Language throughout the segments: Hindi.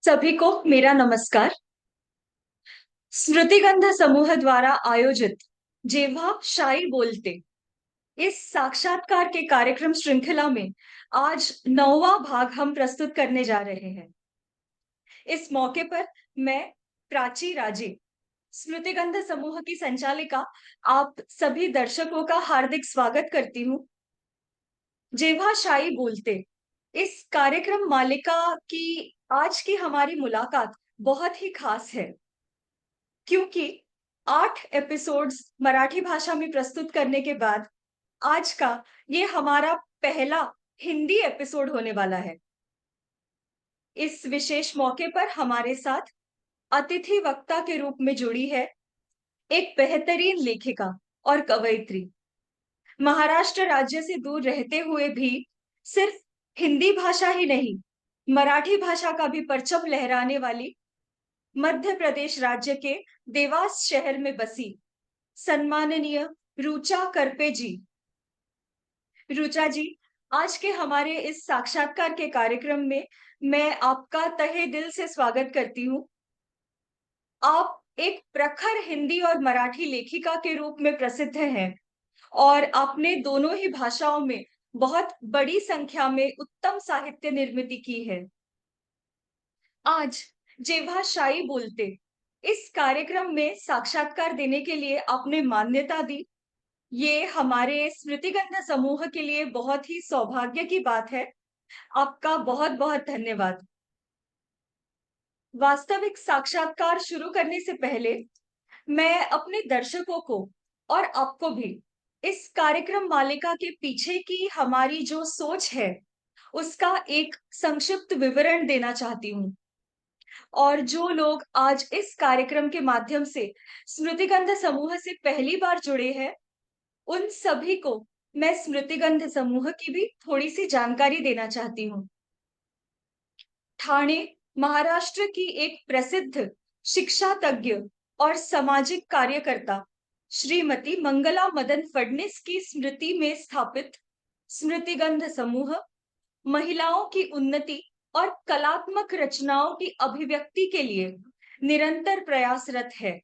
सभी को मेरा नमस्कार। स्मृतिगंध समूह द्वारा आयोजित जेव्हा शाई बोलते इस साक्षात्कार के कार्यक्रम श्रृंखला में आज 9वां भाग हम प्रस्तुत करने जा रहे हैं। इस मौके पर मैं प्राची राजे, स्मृतिगंध समूह की संचालिका, आप सभी दर्शकों का हार्दिक स्वागत करती हूँ। जेव्हा शाई बोलते इस कार्यक्रम मालिका की आज की हमारी मुलाकात बहुत ही खास है, क्योंकि 8 एपिसोड्स मराठी भाषा में प्रस्तुत करने के बाद आज का ये हमारा पहला हिंदी एपिसोड होने वाला है। इस विशेष मौके पर हमारे साथ अतिथि वक्ता के रूप में जुड़ी है एक बेहतरीन लेखिका और कवयित्री। महाराष्ट्र राज्य से दूर रहते हुए भी सिर्फ हिंदी भाषा ही नहीं, मराठी भाषा का भी परचम लहराने वाली मध्य प्रदेश राज्य के देवास शहर में बसी सम्माननीय रुचा करपे जी। रुचा जी, आज के हमारे इस साक्षात्कार के कार्यक्रम में मैं आपका तहे दिल से स्वागत करती हूँ। आप एक प्रखर हिंदी और मराठी लेखिका के रूप में प्रसिद्ध हैं और आपने दोनों ही भाषाओं में बहुत बड़ी संख्या में उत्तम साहित्य निर्मित की है। आज जेव्हा शाई बोलते इस कार्यक्रम में साक्षात्कार देने के लिए आपने मान्यता दी, ये हमारे स्मृतिगंध समूह के लिए बहुत ही सौभाग्य की बात है। आपका बहुत बहुत धन्यवाद। वास्तविक साक्षात्कार शुरू करने से पहले मैं अपने दर्शकों को और आपको भी इस कार्यक्रम मालिका के पीछे की हमारी जो सोच है उसका एक संक्षिप्त विवरण देना चाहती हूँ। और जो लोग आज इस कार्यक्रम के माध्यम से स्मृतिगंध समूह से पहली बार जुड़े हैं, उन सभी को मैं स्मृतिगंध समूह की भी थोड़ी सी जानकारी देना चाहती हूँ। ठाणे, महाराष्ट्र की एक प्रसिद्ध शिक्षा तज्ञ और सामाजिक कार्यकर्ता श्रीमती मंगला मदन फडणीस की स्मृति में स्थापित स्मृतिगंध समूह महिलाओं की उन्नति और कलात्मक रचनाओं की अभिव्यक्ति के लिए निरंतर प्रयासरत है।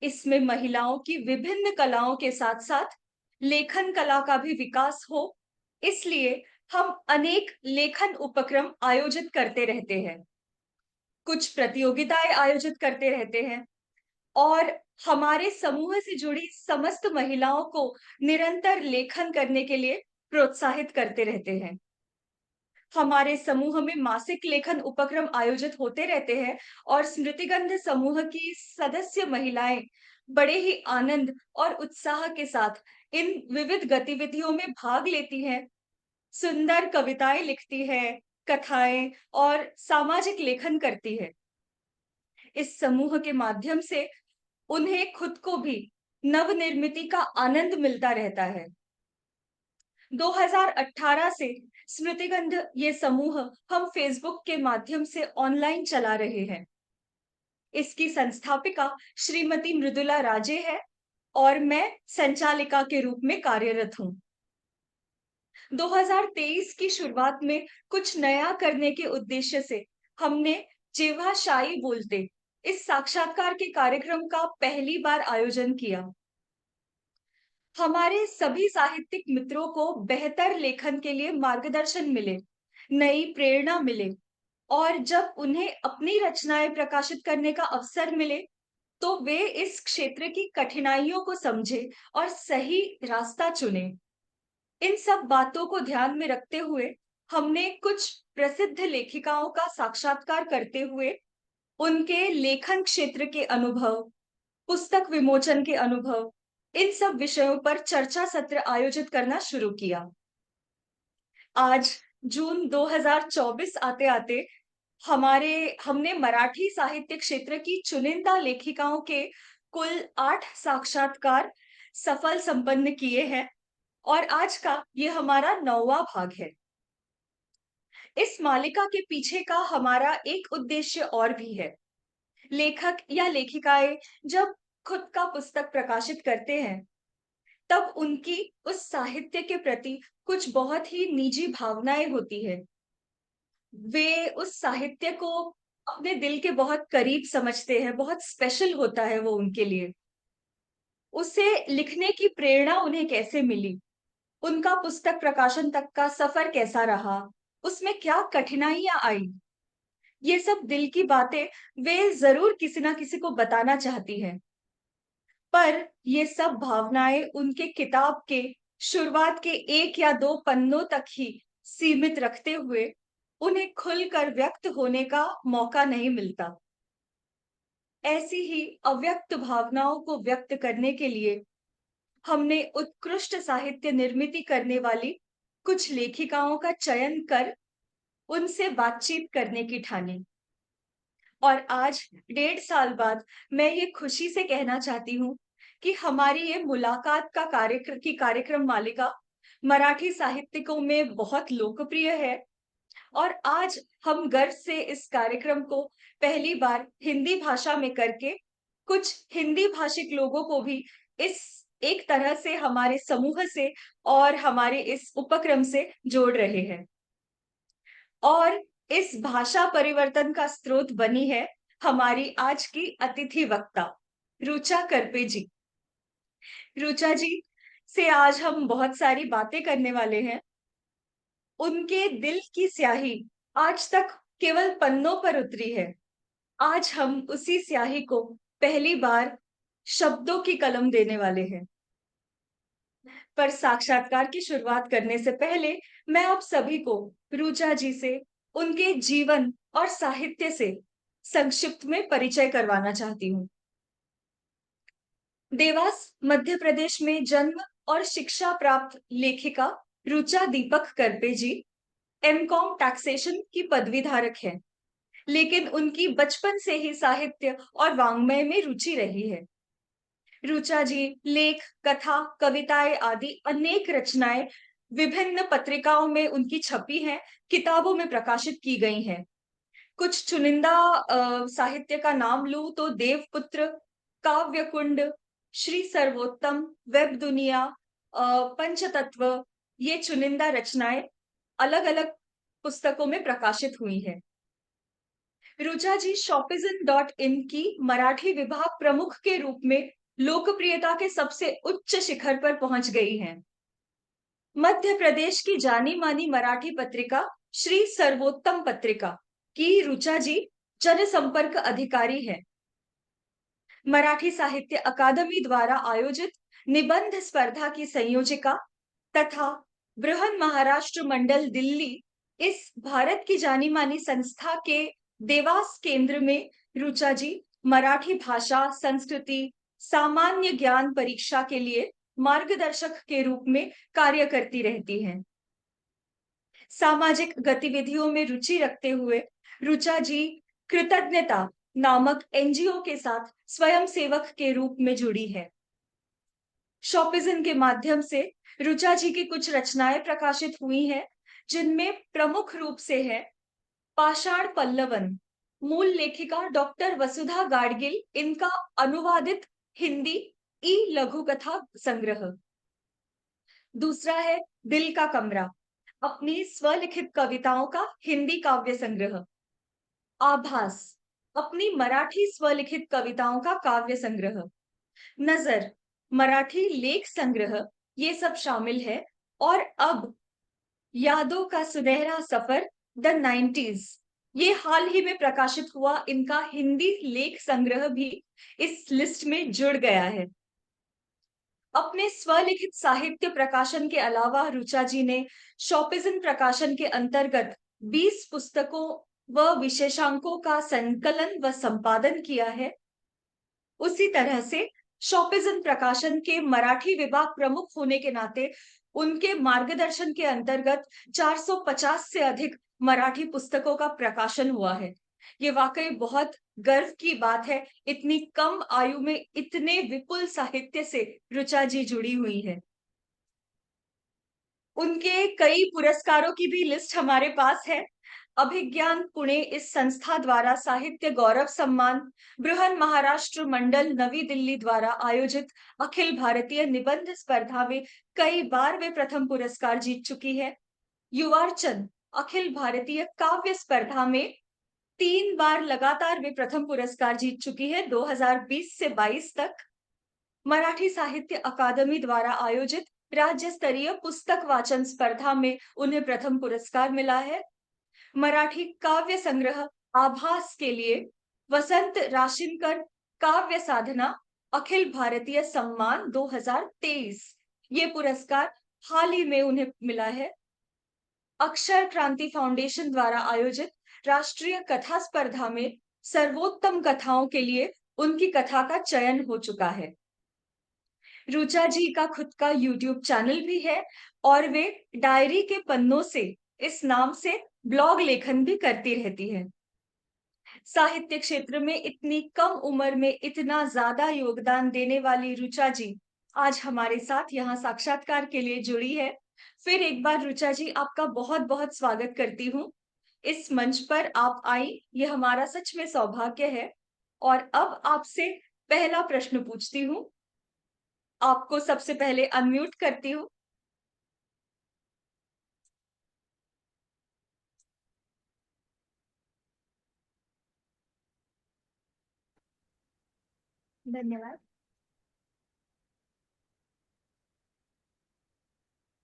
इसमें महिलाओं की विभिन्न कलाओं के साथ साथ लेखन कला का भी विकास हो, इसलिए हम अनेक लेखन उपक्रम आयोजित करते रहते हैं, कुछ प्रतियोगिताएं आयोजित करते रहते हैं और हमारे समूह से जुड़ी समस्त महिलाओं को निरंतर लेखन करने के लिए प्रोत्साहित करते रहते हैं। हमारे समूह में मासिक लेखन उपक्रम आयोजित होते रहते हैं और स्मृतिगंध समूह की सदस्य महिलाएं बड़े ही आनंद और उत्साह के साथ इन विविध गतिविधियों में भाग लेती हैं, सुंदर कविताएं लिखती है, कथाएं और सामाजिक लेखन करती है। इस समूह के माध्यम से उन्हें खुद को भी नवनिर्मिति का आनंद मिलता रहता है। 2018 से स्मृतिगंध ये समूह हम फेसबुक के माध्यम से ऑनलाइन चला रहे हैं। इसकी संस्थापिका श्रीमती मृदुला राजे है और मैं संचालिका के रूप में कार्यरत हूँ। 2023 की शुरुआत में कुछ नया करने के उद्देश्य से हमने जेव्हा शाई बोलते इस साक्षात्कार के कार्यक्रम का पहली बार आयोजन किया। हमारे सभी साहित्यिक मित्रों को बेहतर लेखन के लिए मार्गदर्शन मिले, नई प्रेरणा मिले और जब उन्हें अपनी रचनाएं प्रकाशित करने का अवसर मिले, तो वे इस क्षेत्र की कठिनाइयों को समझे और सही रास्ता चुने। इन सब बातों को ध्यान में रखते हुए हमने कुछ प्रसिद्ध लेखिकाओं का साक्षात्कार करते हुए उनके लेखन क्षेत्र के अनुभव, पुस्तक विमोचन के अनुभव, इन सब विषयों पर चर्चा सत्र आयोजित करना शुरू किया। आज जून 2024 आते आते हमने मराठी साहित्य क्षेत्र की चुनिंदा लेखिकाओं के कुल 8 साक्षात्कार सफल संपन्न किए हैं और आज का ये हमारा 9वां भाग है। इस मालिका के पीछे का हमारा एक उद्देश्य और भी है। लेखक या लेखिकाएं जब खुद का पुस्तक प्रकाशित करते हैं, तब उनकी उस साहित्य के प्रति कुछ बहुत ही निजी भावनाएं होती है। वे उस साहित्य को अपने दिल के बहुत करीब समझते हैं, बहुत स्पेशल होता है वो उनके लिए। उसे लिखने की प्रेरणा उन्हें कैसे मिली? उनका पुस्तक प्रकाशन तक का सफर कैसा रहा? उसमें क्या कठिनाइयाँ आई? ये सब दिल की बातें वे ज़रूर किसी ना किसी को बताना चाहती हैं। पर ये सब भावनाएँ उनके किताब के शुरुआत के 1 या 2 पन्नों तक ही सीमित रखते हुए, उन्हें खुलकर व्यक्त होने का मौका नहीं मिलता। ऐसी ही अव्यक्त भावनाओं को व्यक्त करने के लिए हमने उत्कृष्ट साहित्य निर्मिति करने वाली कुछ लेखिकाओं का चयन कर उनसे बातचीत करने की ठानी। और आज 1.5 साल बाद मैं ये खुशी से कहना चाहती हूँ कि हमारी ये मुलाकात का कार्यक्रम मालिका मराठी साहित्यिकों में बहुत लोकप्रिय है। और आज हम गर्व से इस कार्यक्रम को पहली बार हिंदी भाषा में करके कुछ हिंदी भाषिक लोगों को भी इस एक तरह से हमारे समूह से और हमारे इस उपक्रम से जोड़ रहे हैं। और इस भाषा परिवर्तन का स्रोत बनी है हमारी आज की अतिथि वक्ता रुचा करपे जी। रुचा जी से आज हम बहुत सारी बातें करने वाले हैं। उनके दिल की स्याही आज तक केवल पन्नों पर उतरी है। आज हम उसी स्याही को पहली बार शब्दों की कलम देने वाले हैं। पर साक्षात्कार की शुरुआत करने से पहले मैं आप सभी को रुचा जी से उनके जीवन और साहित्य से संक्षिप्त में परिचय करवाना चाहती हूँ। देवास मध्य प्रदेश में जन्म और शिक्षा प्राप्त लेखिका रुचा दीपक करपे जी एमकॉम टैक्सेशन की पदवी धारक है, लेकिन उनकी बचपन से ही साहित्य और वाङ्मय में रुचि रही है। रुचा जी लेख, कथा, कविताएं आदि अनेक रचनाएं विभिन्न पत्रिकाओं में उनकी छपी हैं, किताबों में प्रकाशित की गई हैं। कुछ चुनिंदा साहित्य का नाम लूं तो देवपुत्र, काव्य कुंड, श्री सर्वोत्तम, वेब दुनिया, पंचतत्व, ये चुनिंदा रचनाएं अलग-अलग पुस्तकों में प्रकाशित हुई हैं। रुचा जी शॉपिज़न.इन की मराठी विभाग प्रमुख के रूप में लोकप्रियता के सबसे उच्च शिखर पर पहुंच गई हैं। मध्य प्रदेश की जानी-मानी मराठी पत्रिका श्री सर्वोत्तम पत्रिका की रुचा जी जनसंपर्क अधिकारी हैं। मराठी साहित्य अकादमी द्वारा आयोजित निबंध स्पर्धा की संयोजिका तथा बृहन महाराष्ट्र मंडल दिल्ली इस भारत की जानी-मानी संस्था के देवास केंद्र में रुचा जी मराठी भाषा, संस्कृति, सामान्य ज्ञान परीक्षा के लिए मार्गदर्शक के रूप में कार्य करती रहती हैं। सामाजिक गतिविधियों में रुचि रखते हुए रुचा जी कृतज्ञता नामक एनजीओ के साथ स्वयंसेवक के रूप में जुड़ी है। शॉपिज़न के माध्यम से रुचा जी की कुछ रचनाएं प्रकाशित हुई हैं, जिनमें प्रमुख रूप से है पाषाण पल्लवन, मूल लेखिका डॉक्टर वसुधा गाडगिल, इनका अनुवादित हिंदी ई लघु कथा संग्रह। दूसरा है दिल का कमरा, अपनी स्वलिखित कविताओं का हिंदी काव्य संग्रह। आभास, अपनी मराठी स्वलिखित कविताओं का काव्य संग्रह। नजर, मराठी लेख संग्रह, ये सब शामिल है। और अब यादों का सुनहरा सफर, द 90s, ये हाल ही में प्रकाशित हुआ इनका हिंदी लेख संग्रह भी इस लिस्ट में जुड़ गया है। अपने स्वलिखित साहित्य प्रकाशन के अलावा रुचा जी ने शॉपिज़न प्रकाशन के अंतर्गत 20 पुस्तकों व विशेषांकों का संकलन व संपादन किया है। उसी तरह से शॉपिज़न प्रकाशन के मराठी विभाग प्रमुख होने के नाते उनके मार्गदर्शन के अंतर्गत 450 से अधिक मराठी पुस्तकों का प्रकाशन हुआ है। ये वाकई बहुत गर्व की बात है, इतनी कम आयु में इतने विपुल साहित्य से रुचा जी जुड़ी हुई है। उनके कई पुरस्कारों की भी लिस्ट हमारे पास है। अभिज्ञान पुणे इस संस्था द्वारा साहित्य गौरव सम्मान, बृहन महाराष्ट्र मंडल नवी दिल्ली द्वारा आयोजित अखिल भारतीय निबंध स्पर्धा में कई बार वे प्रथम पुरस्कार जीत चुकी है। युवार्चन, अखिल भारतीय काव्य स्पर्धा में 3 बार लगातार वे प्रथम पुरस्कार जीत चुकी है, 2020 से 22 तक। मराठी साहित्य अकादमी द्वारा आयोजित राज्य स्तरीय पुस्तक वाचन स्पर्धा में उन्हें प्रथम पुरस्कार मिला है। मराठी काव्य संग्रह आभास के लिए वसंत राशिनकर काव्य साधना अखिल भारतीय सम्मान 2023 ये पुरस्कार हाल ही में उन्हें मिला है। अक्षर क्रांति फाउंडेशन द्वारा आयोजित राष्ट्रीय कथा स्पर्धा में सर्वोत्तम कथाओं के लिए उनकी कथा का चयन हो चुका है। रुचा जी का खुद का यूट्यूब चैनल भी है और वे डायरी के पन्नों से इस नाम से ब्लॉग लेखन भी करती रहती है। साहित्य क्षेत्र में इतनी कम उम्र में इतना ज्यादा योगदान देने वाली रुचा जी आज हमारे साथ यहाँ साक्षात्कार के लिए जुड़ी है। फिर एक बार रुचा जी, आपका बहुत बहुत स्वागत करती हूँ इस मंच पर। आप आई, ये हमारा सच में सौभाग्य है। और अब आपसे पहला प्रश्न पूछती हूँ। आपको सबसे पहले अनम्यूट करती हूँ। धन्यवाद।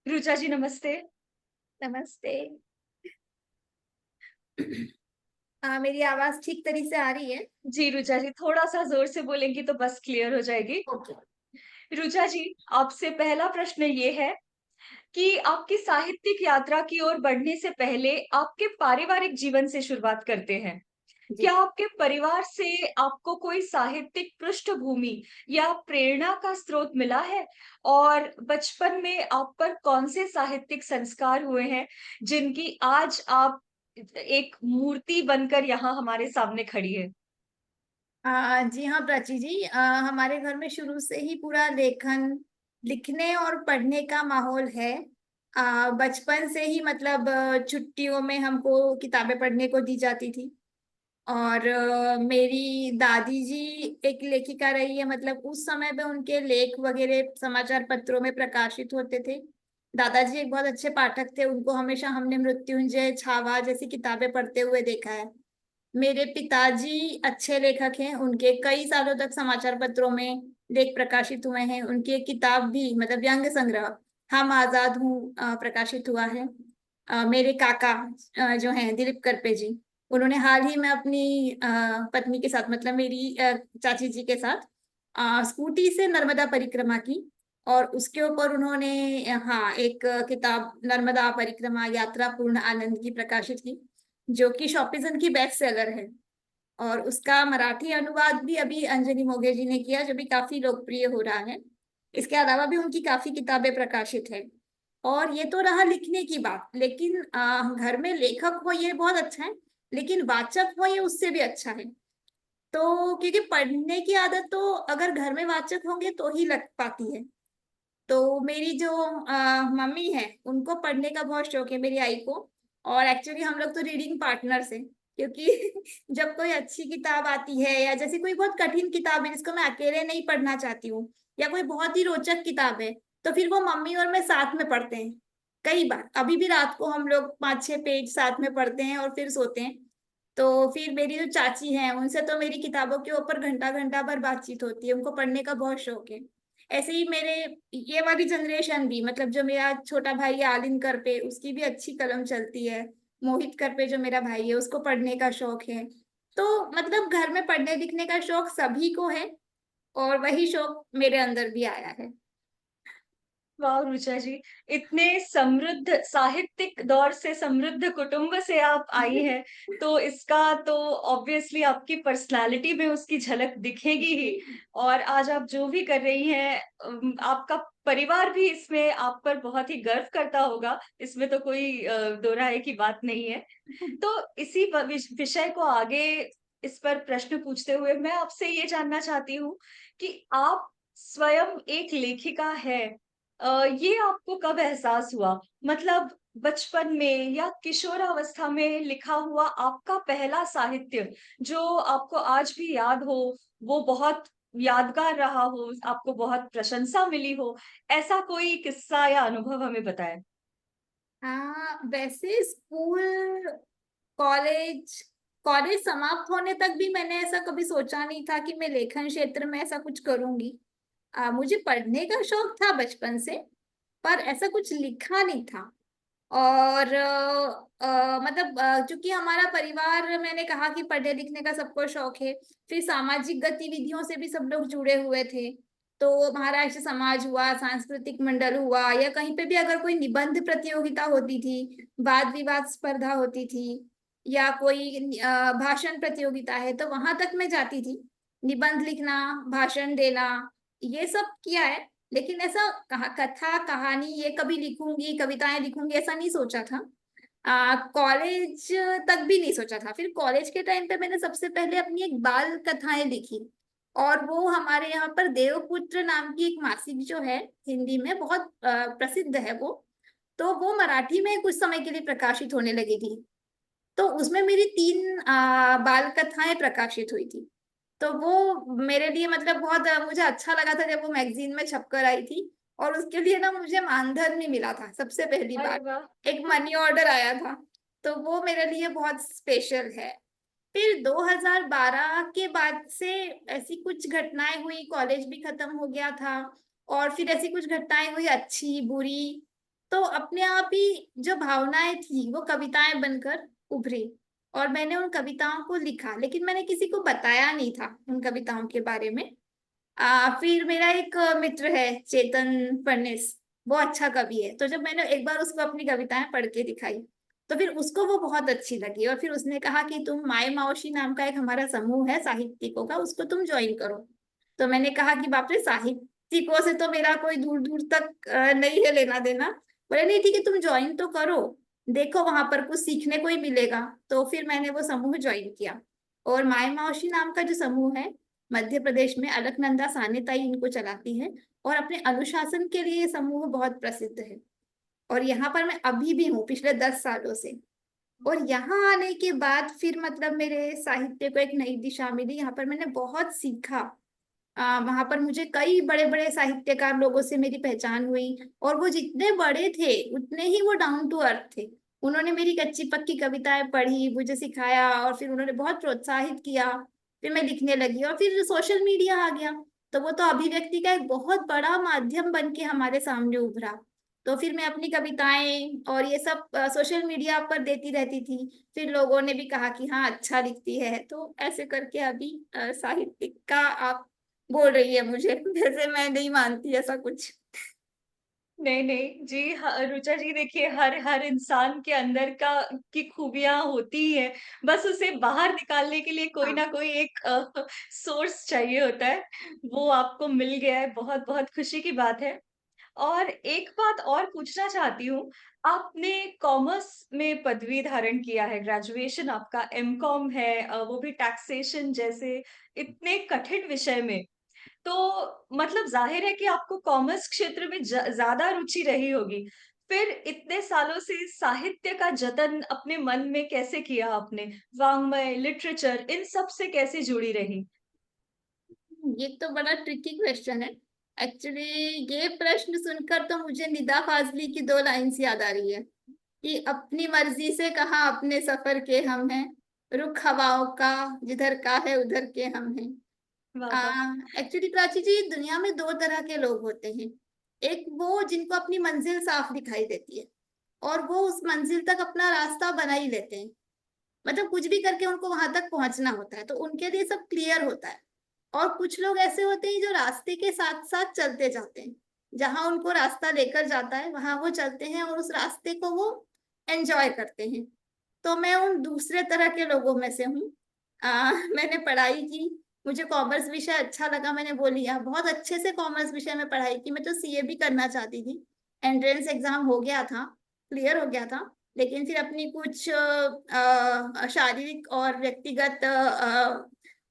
रुचा जी नमस्ते। नमस्ते। मेरी आवाज ठीक तरीके से आ रही है? जी रुचा जी, थोड़ा सा जोर से बोलेंगी तो बस क्लियर हो जाएगी। ओके। रुचा जी, आपसे पहला प्रश्न ये है कि आपकी साहित्यिक यात्रा की ओर बढ़ने से पहले आपके पारिवारिक जीवन से शुरुआत करते हैं। जी। क्या आपके परिवार से आपको कोई साहित्यिक पृष्ठभूमि या प्रेरणा का स्रोत मिला है? और बचपन में आप पर कौन से साहित्यिक संस्कार हुए हैं जिनकी आज आप एक मूर्ति बनकर यहाँ हमारे सामने खड़ी है? जी हाँ प्राची जी, हमारे घर में शुरू से ही पूरा लेखन, लिखने और पढ़ने का माहौल है। बचपन से ही मतलब छुट्टियों में हमको किताबें पढ़ने को दी जाती थी। और मेरी दादी जी एक लेखिका रही है, मतलब उस समय पे उनके लेख वगैरह समाचार पत्रों में प्रकाशित होते थे। दादाजी एक बहुत अच्छे पाठक थे, उनको हमेशा हमने मृत्युंजय, छावा जैसी किताबें पढ़ते हुए देखा है। मेरे पिताजी अच्छे लेखक हैं, उनके कई सालों तक समाचार पत्रों में लेख प्रकाशित हुए हैं। उनकी एक किताब भी, मतलब व्यंग संग्रह हम आजाद हूँ, प्रकाशित हुआ है। मेरे काका जो हैं दिलीप करपे जी, उन्होंने हाल ही में अपनी पत्नी के साथ, मतलब मेरी चाची जी के साथ स्कूटी से नर्मदा परिक्रमा की। और उसके ऊपर उन्होंने हाँ एक किताब नर्मदा परिक्रमा यात्रा पूर्ण आनंद की प्रकाशित की, जो कि शॉपिजन की बेस्ट सेलर है। और उसका मराठी अनुवाद भी अभी अंजलि मोगे जी ने किया, जो भी काफी लोकप्रिय हो रहा है। इसके अलावा भी उनकी काफी किताबें प्रकाशित है। और ये तो रहा लिखने की बात, लेकिन घर में लेखक हो ये बहुत अच्छा है, लेकिन वाचक हो ये उससे भी अच्छा है। तो क्योंकि पढ़ने की आदत तो अगर घर में वाचक होंगे तो ही लग पाती है। तो मेरी जो मम्मी है, उनको पढ़ने का बहुत शौक है, मेरी आई को। और एक्चुअली हम लोग तो रीडिंग पार्टनर्स हैं, क्योंकि जब कोई अच्छी किताब आती है या जैसे कोई बहुत कठिन किताब है जिसको मैं अकेले नहीं पढ़ना चाहती हूँ, या कोई बहुत ही रोचक किताब है, तो फिर वो मम्मी और मैं साथ में पढ़ते हैं। कई बार अभी भी रात को हम लोग 5-6 पेज साथ में पढ़ते हैं और फिर सोते हैं। तो फिर मेरी जो चाची हैं, उनसे तो मेरी किताबों के ऊपर घंटा घंटा भर बातचीत होती है, उनको पढ़ने का बहुत शौक है। ऐसे ही मेरे ये वाली जनरेशन भी, मतलब जो मेरा छोटा भाई है आलिन करपे, उसकी भी अच्छी कलम चलती है। मोहित करपे जो मेरा भाई है, उसको पढ़ने का शौक है। तो मतलब घर में पढ़ने लिखने का शौक सभी को है, और वही शौक मेरे अंदर भी आया है। वाह रुचा जी, इतने समृद्ध साहित्यिक दौर से, समृद्ध कुटुंब से आप आई हैं, तो इसका तो ऑब्वियसली आपकी पर्सनालिटी में उसकी झलक दिखेगी ही। और आज आप जो भी कर रही हैं, आपका परिवार भी इसमें आप पर बहुत ही गर्व करता होगा, इसमें तो कोई दो राय की बात नहीं है। तो इसी विषय को आगे, इस पर प्रश्न पूछते हुए मैं आपसे ये जानना चाहती हूँ कि आप स्वयं एक लेखिका है। ये आपको कब एहसास हुआ? मतलब बचपन में या किशोरावस्था में लिखा हुआ आपका पहला साहित्य जो आपको आज भी याद हो, वो बहुत यादगार रहा हो, आपको बहुत प्रशंसा मिली हो, ऐसा कोई किस्सा या अनुभव हमें बताएं। वैसे स्कूल, कॉलेज कॉलेज समाप्त होने तक भी मैंने ऐसा कभी सोचा नहीं था कि मैं लेखन क्षेत्र में ऐसा कुछ करूंगी। मुझे पढ़ने का शौक था बचपन से, पर ऐसा कुछ लिखा नहीं था। और मतलब क्योंकि हमारा परिवार, मैंने कहा कि पढ़ने लिखने का सबको शौक है, फिर सामाजिक गतिविधियों से भी सब लोग जुड़े हुए थे। तो महाराष्ट्र समाज हुआ, सांस्कृतिक मंडल हुआ, या कहीं पे भी अगर कोई निबंध प्रतियोगिता होती थी, वाद विवाद स्पर्धा होती थी, या कोई भाषण प्रतियोगिता है, तो वहां तक मैं जाती थी। निबंध लिखना, भाषण देना, ये सब किया है। लेकिन ऐसा कथा कहानी ये कभी लिखूंगी, कविताएं लिखूंगी, ऐसा नहीं सोचा था। कॉलेज तक भी नहीं सोचा था। फिर कॉलेज के टाइम पे मैंने सबसे पहले अपनी एक बाल कथाएं लिखी, और वो हमारे यहाँ पर देवपुत्र नाम की एक मासिक जो है, हिंदी में बहुत प्रसिद्ध है वो, तो वो मराठी में कुछ समय के लिए प्रकाशित होने लगी थी। तो उसमें मेरी 3 बाल कथाएं प्रकाशित हुई थी। तो वो मेरे लिए मतलब बहुत मुझे अच्छा लगा था जब वो मैगजीन में छपकर आई थी। और उसके लिए ना मुझे मानधन भी मिला था सबसे पहली अरे बार, वाह। एक मनी ऑर्डर आया था। तो वो मेरे लिए बहुत स्पेशल है। फिर 2012 के बाद से ऐसी कुछ घटनाएं हुई, कॉलेज भी खत्म हो गया था, और फिर ऐसी कुछ घटनाएं हुई अच्छी बुरी, तो अपने आप ही जो भावनाएं थी वो कविताएं बनकर उभरी। और मैंने उन कविताओं को लिखा, लेकिन मैंने किसी को बताया नहीं था उन कविताओं के बारे में। फिर मेरा एक मित्र है, चेतन फडणीस, वो अच्छा कवि है। तो जब मैंने एक बार उसको अपनी कविताएं पढ़ के दिखाई, तो फिर उसको वो बहुत अच्छी लगी, और फिर उसने कहा कि तुम माई माओशी नाम का एक हमारा समूह है साहित्यिकों का, उसको तुम ज्वाइन करो। तो मैंने कहा कि बाप रे, साहित्यिकों से तो मेरा कोई दूर दूर तक नहीं है लेना देना। बोले नहीं ठीक है, तुम ज्वाइन तो करो, देखो वहां पर कुछ सीखने को ही मिलेगा। तो फिर मैंने वो समूह ज्वाइन किया। और माई माओशी नाम का जो समूह है, मध्य प्रदेश में अलकनंदा सानेताई इनको चलाती है, और अपने अनुशासन के लिए ये समूह बहुत प्रसिद्ध है। और यहाँ पर मैं अभी भी हूँ पिछले 10 सालों से। और यहाँ आने के बाद फिर मतलब मेरे साहित्य को एक नई दिशा मिली, यहाँ पर मैंने बहुत सीखा। वहां पर मुझे कई बड़े बड़े साहित्यकार लोगों से मेरी पहचान हुई, और वो जितने बड़े थे उतने ही वो डाउन टू अर्थ थे। उन्होंने मेरी कच्ची पक्की कविताएं पढ़ी, मुझे सिखाया, और फिर उन्होंने बहुत प्रोत्साहित किया। फिर मैं लिखने लगी, और फिर सोशल मीडिया आ गया। तो वो तो अभिव्यक्ति का एक बहुत बड़ा माध्यम बन के हमारे सामने उभरा। तो फिर मैं अपनी कविताएं और ये सब सोशल मीडिया पर देती रहती थी। फिर लोगों ने भी कहा कि हाँ अच्छा लिखती है, तो ऐसे करके अभी साहित्यिक का आप बोल रही है मुझे। वैसे मैं नहीं मानती ऐसा कुछ। नहीं नहीं जी, रुचा जी देखिए, हर हर इंसान के अंदर का की खूबियां होती ही है। बस उसे बाहर निकालने के लिए कोई हाँ। ना कोई एक सोर्स चाहिए होता है। वो आपको मिल गया है, बहुत बहुत खुशी की बात है। और एक बात और पूछना चाहती हूँ, आपने कॉमर्स में पदवी धारण किया है, ग्रेजुएशन आपका एमकॉम है, वो भी टैक्सेशन जैसे इतने कठिन विषय में। तो मतलब जाहिर है कि आपको कॉमर्स क्षेत्र में ज्यादा रुचि रही होगी। फिर इतने सालों से साहित्य का जतन अपने मन में कैसे किया आपने? वाङ्मय, लिटरेचर, इन सब से कैसे जुड़ी रही? ये तो बड़ा ट्रिकी क्वेश्चन है। एक्चुअली ये प्रश्न सुनकर तो मुझे निदा फाजली की 2 लाइन्स याद आ रही है, कि अपनी मर्जी से कहाँ अपने सफर के हम हैं, रुख हवाओं का जिधर का है उधर के हम हैं। वाह वाह। एक्चुअली प्राची जी, दुनिया में 2 तरह के लोग होते हैं। एक वो जिनको अपनी मंजिल साफ दिखाई देती है, और वो उस मंजिल तक अपना रास्ता बना ही लेते हैं। मतलब कुछ भी करके उनको वहां तक पहुंचना होता है, तो उनके लिए सब क्लियर होता है। और कुछ लोग ऐसे होते हैं जो रास्ते के साथ साथ चलते जाते हैं, जहां उनको रास्ता लेकर जाता है वहां वो चलते हैं, और उस रास्ते को वो एंजॉय करते हैं। तो मैं उन दूसरे तरह के लोगों में से हूँ। मैंने पढ़ाई की, मुझे कॉमर्स विषय अच्छा लगा, मैंने वो लिया, बहुत अच्छे से कॉमर्स विषय में पढ़ाई की। मैं तो सीए भी करना चाहती थी, एंट्रेंस एग्जाम हो गया था, क्लियर हो गया था। लेकिन फिर अपनी कुछ शारीरिक और व्यक्तिगत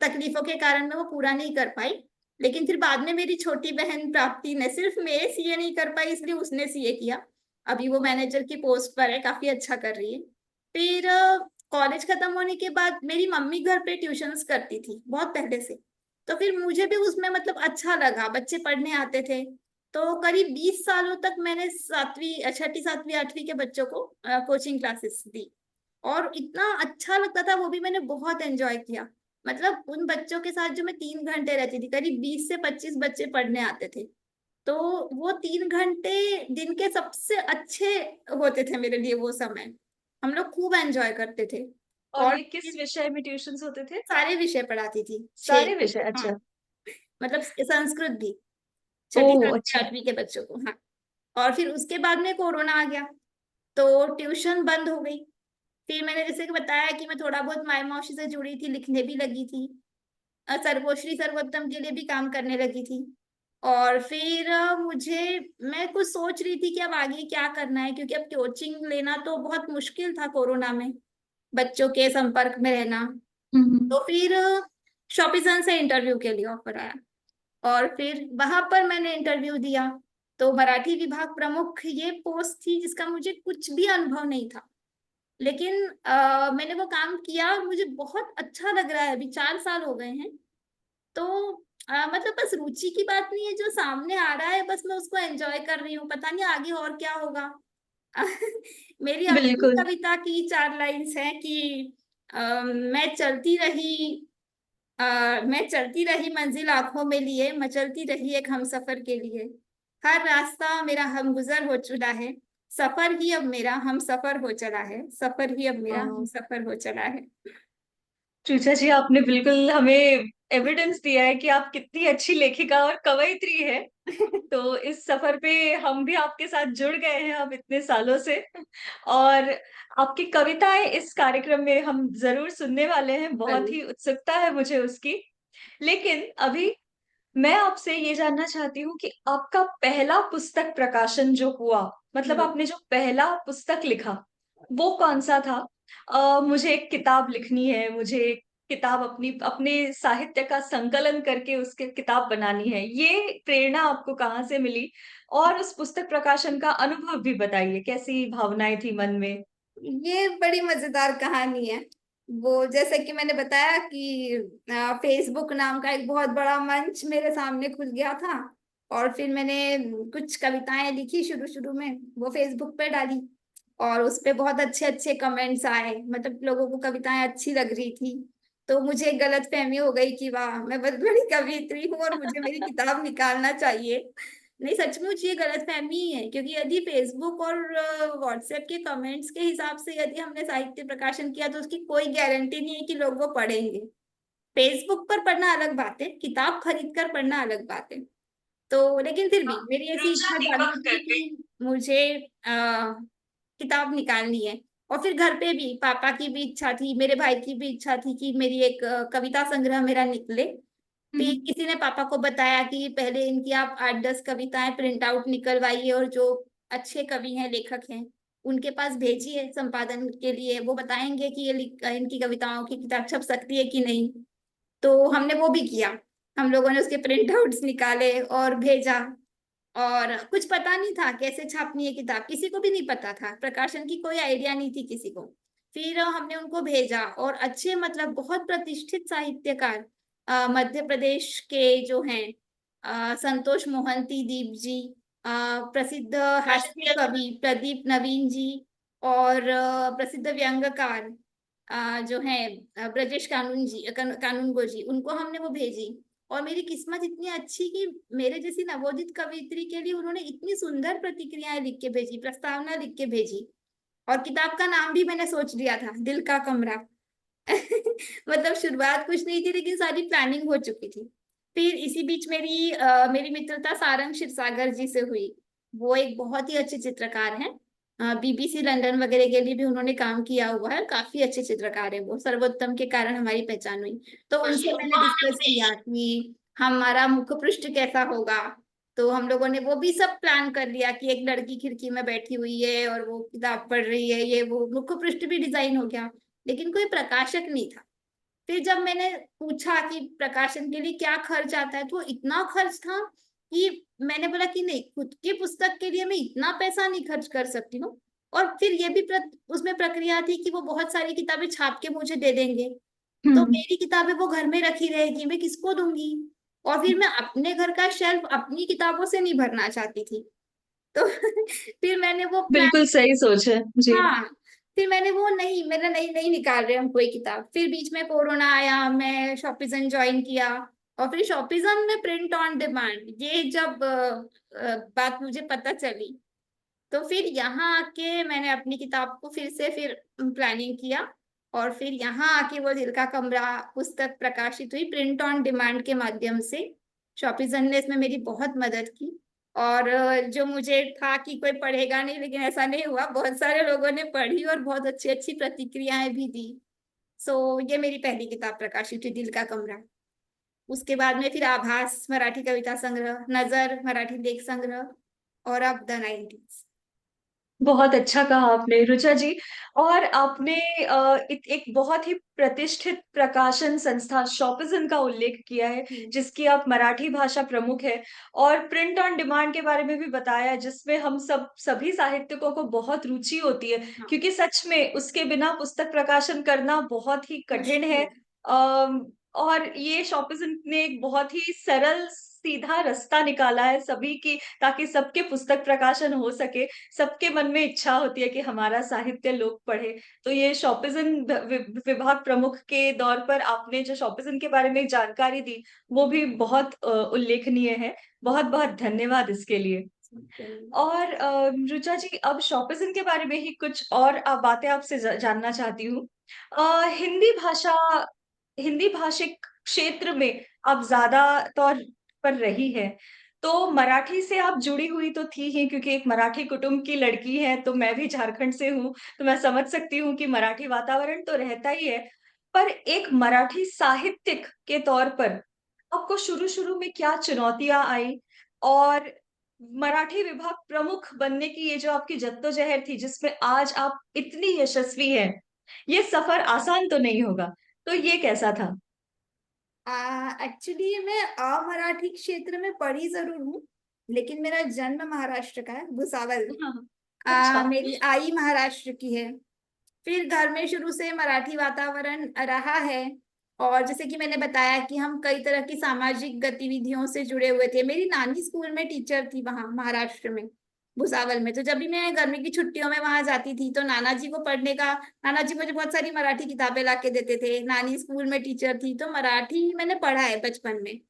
तकलीफों के कारण मैं वो पूरा नहीं कर पाई। लेकिन फिर बाद में मेरी छोटी बहन प्राप्ति ने, सिर्फ मैं सीए नहीं कर पाई इसलिए उसने सीए किया। अभी वो मैनेजर की पोस्ट पर है, काफी अच्छा कर रही है। फिर कॉलेज खत्म होने के बाद मेरी मम्मी घर पे ट्यूशंस करती थी बहुत पहले से। तो फिर मुझे भी उसमें मतलब अच्छा लगा, बच्चे पढ़ने आते थे। तो करीब 20 सालों तक मैंने सातवीं छठी सातवीं आठवीं के बच्चों को कोचिंग क्लासेस दी, और इतना अच्छा लगता था, वो भी मैंने बहुत एंजॉय किया। मतलब उन बच्चों के साथ जो मैं 3 घंटे रहती थी, करीब 20 से 25 बच्चे पढ़ने आते थे, तो वो 3 घंटे दिन के सबसे अच्छे होते थे मेरे लिए वो समय। हम लोग खूब एंजॉय करते थे। और और ये किस विषय में ट्यूशंस होते थे? सारे विषय पढ़ाती थी, छह। सारे विषय, हाँ, अच्छा। मतलब संस्कृत भी, छठी ओह सातवीं अच्छा। आठवीं के बच्चों को। हाँ। और फिर उसके बाद में कोरोना आ गया, तो ट्यूशन बंद हो गई। फिर मैंने जैसे कि बताया कि मैं थोड़ा बहुत माई मौसी से जुड़ी थी, लिखने भी लगी थी, सर्वश्री सर्वोत्तम के लिए भी काम करने लगी थी। और फिर मैं कुछ सोच रही थी कि अब आगे क्या करना है, क्योंकि अब कोचिंग लेना तो बहुत मुश्किल था कोरोना में, बच्चों के संपर्क में रहना। हम्म। तो फिर शॉपिसन से इंटरव्यू के लिए ऑफर आया, और फिर वहां पर मैंने इंटरव्यू दिया। तो मराठी विभाग प्रमुख ये पोस्ट थी जिसका मुझे कुछ भी अनुभव नहीं था, लेकिन मैंने वो काम किया और मुझे बहुत अच्छा लग रहा है। अभी 4 साल हो गए हैं। तो मतलब बस रुचि की बात नहीं है, जो सामने आ रहा है बस मैं उसको एंजॉय कर रही हूँ, पता नहीं आगे और क्या होगा। मेरी अपनी बिल्कुल। कविता की 4 लाइन्स हैं कि मैं चलती रही, मैं चलती रही मंजिल आंखों में लिए, मचलती रही एक हमसफर के लिए। हर रास्ता मेरा हमगुजर हो चुका है, सफर ही अब मेरा हम सफर हो चला है, सफर ही अब मेरा हम सफर हो चला है। ऋचा जी, आपने बिल्कुल हमें एविडेंस दिया है कि आप कितनी अच्छी लेखिका और कवयित्री है। तो इस सफर पे हम भी आपके साथ जुड़ गए हैं अब इतने सालों से। और आपकी कविताएं इस कार्यक्रम में हम जरूर सुनने वाले हैं, बहुत ही उत्सुकता है मुझे उसकी। लेकिन अभी मैं आपसे ये जानना चाहती हूँ कि आपका पहला पुस्तक प्रकाशन जो हुआ, मतलब हम्म। आपने जो पहला पुस्तक लिखा, वो कौन सा था? मुझे एक किताब लिखनी है, मुझे एक किताब अपनी अपने साहित्य का संकलन करके उसके किताब बनानी है, ये प्रेरणा आपको कहाँ से मिली? और उस पुस्तक प्रकाशन का अनुभव भी बताइए, कैसी भावनाएं थी मन में? ये बड़ी मजेदार कहानी है। वो जैसे कि मैंने बताया कि फेसबुक नाम का एक बहुत बड़ा मंच मेरे सामने खुल गया था, और फिर मैंने कुछ कविताएं लिखी शुरू शुरू में, वो फेसबुक पे डाली, और उस पे बहुत अच्छे अच्छे कमेंट्स आए, मतलब लोगों को कविताएं अच्छी लग रही थी। तो मुझे एक गलत फहमी हो गई कि वाह, मैं बहुत बड़ी कवियत्री हूँ और मुझे मेरी किताब निकालना चाहिए। नहीं, सचमुच ये गलतफहमी ही है, क्योंकि यदि फेसबुक और व्हाट्सएप के कमेंट्स के हिसाब से यदि हमने साहित्य प्रकाशन किया तो उसकी कोई गारंटी नहीं है कि लोग वो पढ़ेंगे। फेसबुक पर पढ़ना अलग बात है, किताब खरीद कर पढ़ना अलग बात है। तो लेकिन फिर भी मेरी ऐसी रुचा इच्छा जागी दीपक थी करके। कि मुझे किताब निकालनी है। और फिर घर पे भी पापा की भी इच्छा थी, मेरे भाई की भी इच्छा थी कि मेरी एक कविता संग्रह मेरा निकले। फिर हम्म। किसी ने पापा को बताया कि पहले इनकी आप 8-10 कविताएं प्रिंट आउट निकलवाइए, और जो अच्छे कवि हैं, लेखक हैं, उनके पास भेजिए संपादन के लिए, वो बताएंगे कि इनकी कविताओं की किताब छप सकती है कि नहीं। तो हमने वो भी किया। हम लोगों ने उसके प्रिंट आउट्स निकाले और भेजा। और कुछ पता नहीं था कैसे छापनी है किताब, किसी को भी नहीं पता था, प्रकाशन की कोई आइडिया नहीं थी किसी को। फिर हमने उनको भेजा, और अच्छे मतलब बहुत प्रतिष्ठित साहित्यकार मध्य प्रदेश के जो हैं, संतोष मोहंती दीप जी, प्रसिद्ध हास्य कवि प्रदीप नवीन जी, और प्रसिद्ध व्यंग्यकार जो हैं ब्रजेश कानूनगो जी, उनको हमने वो भेजी। और मेरी किस्मत इतनी अच्छी कि मेरे जैसी नवोदित कवियत्री के लिए उन्होंने इतनी सुंदर प्रतिक्रियाएं लिख के भेजी, प्रस्तावना लिख के भेजी। और किताब का नाम भी मैंने सोच लिया था, दिल का कमरा। मतलब शुरुआत कुछ नहीं थी, लेकिन सारी प्लानिंग हो चुकी थी। फिर इसी बीच मेरी मित्रता सारंग क्षीरसागर जी से हुई। वो एक बहुत ही अच्छे चित्रकार हैं, बीबीसी लंदन वगैरह के लिए भी उन्होंने काम किया हुआ है, काफी अच्छे चित्रकार है वो, सर्वोत्तम के कारण हमारी पहचान हुई। तो उनसे मैंने डिस्कस किया कि हमारा मुख पृष्ठ कैसा होगा। तो हम लोगों ने वो भी सब प्लान कर लिया कि एक लड़की खिड़की में बैठी हुई है और वो किताब पढ़ रही है, ये वो मुख पृष्ठ भी डिजाइन हो गया, लेकिन कोई प्रकाशक नहीं था। फिर जब मैंने पूछा कि प्रकाशन के लिए क्या खर्च आता है, तो इतना खर्च था कि मैंने बोला कि नहीं, खुद की पुस्तक के लिए मैं इतना पैसा नहीं खर्च कर सकती हूँ। और फिर ये भी उसमें प्रक्रिया थी कि वो बहुत सारी किताबें छाप के मुझे दे देंगे, तो हम्म। मेरी किताबें वो घर में रखी रहेगी, मैं किसको दूंगी। और फिर मैं अपने घर का शेल्फ अपनी किताबों से नहीं भरना चाहती थी। तो फिर मैंने वो प्लान, बिल्कुल सही सोच है जी। हाँ, फिर मैंने वो नहीं, मेरा नहीं नहीं निकाल रहे हम कोई किताब। फिर बीच में कोरोना आया, मैं शॉपिजन ज्वाइन किया, और फिर शॉपिजन में प्रिंट ऑन डिमांड, ये जब बात मुझे पता चली, तो फिर यहाँ आके मैंने अपनी किताब को फिर से फिर प्लानिंग किया, और फिर यहाँ आके वो दिल का कमरा पुस्तक प्रकाशित हुई प्रिंट ऑन डिमांड के माध्यम से। शॉपिजन ने इसमें मेरी बहुत मदद की, और जो मुझे था कि कोई पढ़ेगा नहीं, लेकिन ऐसा नहीं हुआ, बहुत सारे लोगों ने पढ़ी और बहुत अच्छी अच्छी प्रतिक्रियाएं भी दी। सो ये मेरी पहली किताब प्रकाशित हुई, दिल का कमरा। उसके बाद में फिर आभास मराठी कविता संग्रह, नजर मराठी लेख संग्रह, और अब द 90s। बहुत अच्छा कहा आपने रुचा जी। और आपने एक बहुत ही प्रतिष्ठित प्रकाशन संस्था शॉपिजन का उल्लेख किया है, जिसकी आप मराठी भाषा प्रमुख है। और प्रिंट ऑन डिमांड के बारे में भी बताया, जिसमें हम सभी साहित्यकों को बहुत रुचि होती है, हाँ, क्योंकि सच में उसके बिना पुस्तक प्रकाशन करना बहुत ही कठिन मुश्किल है। है। और ये शॉपिजन ने एक बहुत ही सरल सीधा रास्ता निकाला है सभी की, ताकि सबके पुस्तक प्रकाशन हो सके। सबके मन में इच्छा होती है कि हमारा साहित्य लोग पढ़े। तो ये शॉपिजन विभाग प्रमुख के दौर पर आपने जो शॉपिजन के बारे में जानकारी दी, वो भी बहुत उल्लेखनीय है। बहुत बहुत धन्यवाद इसके लिए। और रुचा जी, अब शॉपिजन के बारे में ही कुछ और बातें आपसे जानना चाहती हूँ। हिंदी भाषा, हिंदी भाषिक क्षेत्र में आप ज्यादा तौर पर रही है, तो मराठी से आप जुड़ी हुई तो थी ही, क्योंकि एक मराठी कुटुंब की लड़की है, तो मैं भी झारखंड से हूँ, तो मैं समझ सकती हूँ कि मराठी वातावरण तो रहता ही है। पर एक मराठी साहित्यिक के तौर पर आपको शुरू शुरू में क्या चुनौतियां आई, और मराठी विभाग प्रमुख बनने की ये जो आपकी जद्दोजहद थी, जिसमें आज आप इतनी यशस्वी हैं, ये सफर आसान तो नहीं होगा, तो ये कैसा था? एक्चुअली मैं अमराठी क्षेत्र में पढ़ी जरूर हूँ, लेकिन मेरा जन्म महाराष्ट्र का है, भुसावल। हाँ। अच्छा। मेरी आई महाराष्ट्र की है। फिर घर में शुरू से मराठी वातावरण रहा है, और जैसे कि मैंने बताया कि हम कई तरह की सामाजिक गतिविधियों से जुड़े हुए थे। मेरी नानी स्कूल में टीचर थी वहां महाराष्ट्र में, भुसावल में। तो जब भी मैं गर्मी की छुट्टियों में वहां जाती थी, तो नाना जी को पढ़ने का, नाना जी मुझे बहुत सारी मराठी किताबें ला के देते थे। नानी स्कूल में टीचर थी, तो मराठी मैंने पढ़ा है बचपन में,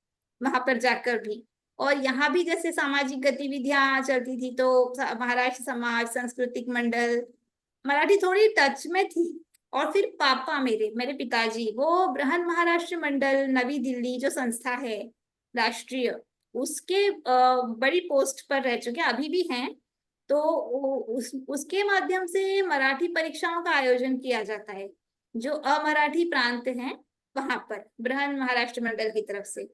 वहां पर जाकर भी। और यहाँ भी जैसे सामाजिक गतिविधियां चलती थी, तो महाराष्ट्र समाज सांस्कृतिक मंडल, मराठी थोड़ी टच में थी। और फिर पापा मेरे मेरे पिताजी, वो बृहन महाराष्ट्र मंडल नवी दिल्ली जो संस्था है राष्ट्रीय, उसके बड़ी पोस्ट पर रह चुके हैं, अभी भी हैं। तो उसके माध्यम से मराठी परीक्षाओं का आयोजन किया जाता है, जो अमराठी प्रांत हैं वहां पर, बृहन महाराष्ट्र मंडल की तरफ से।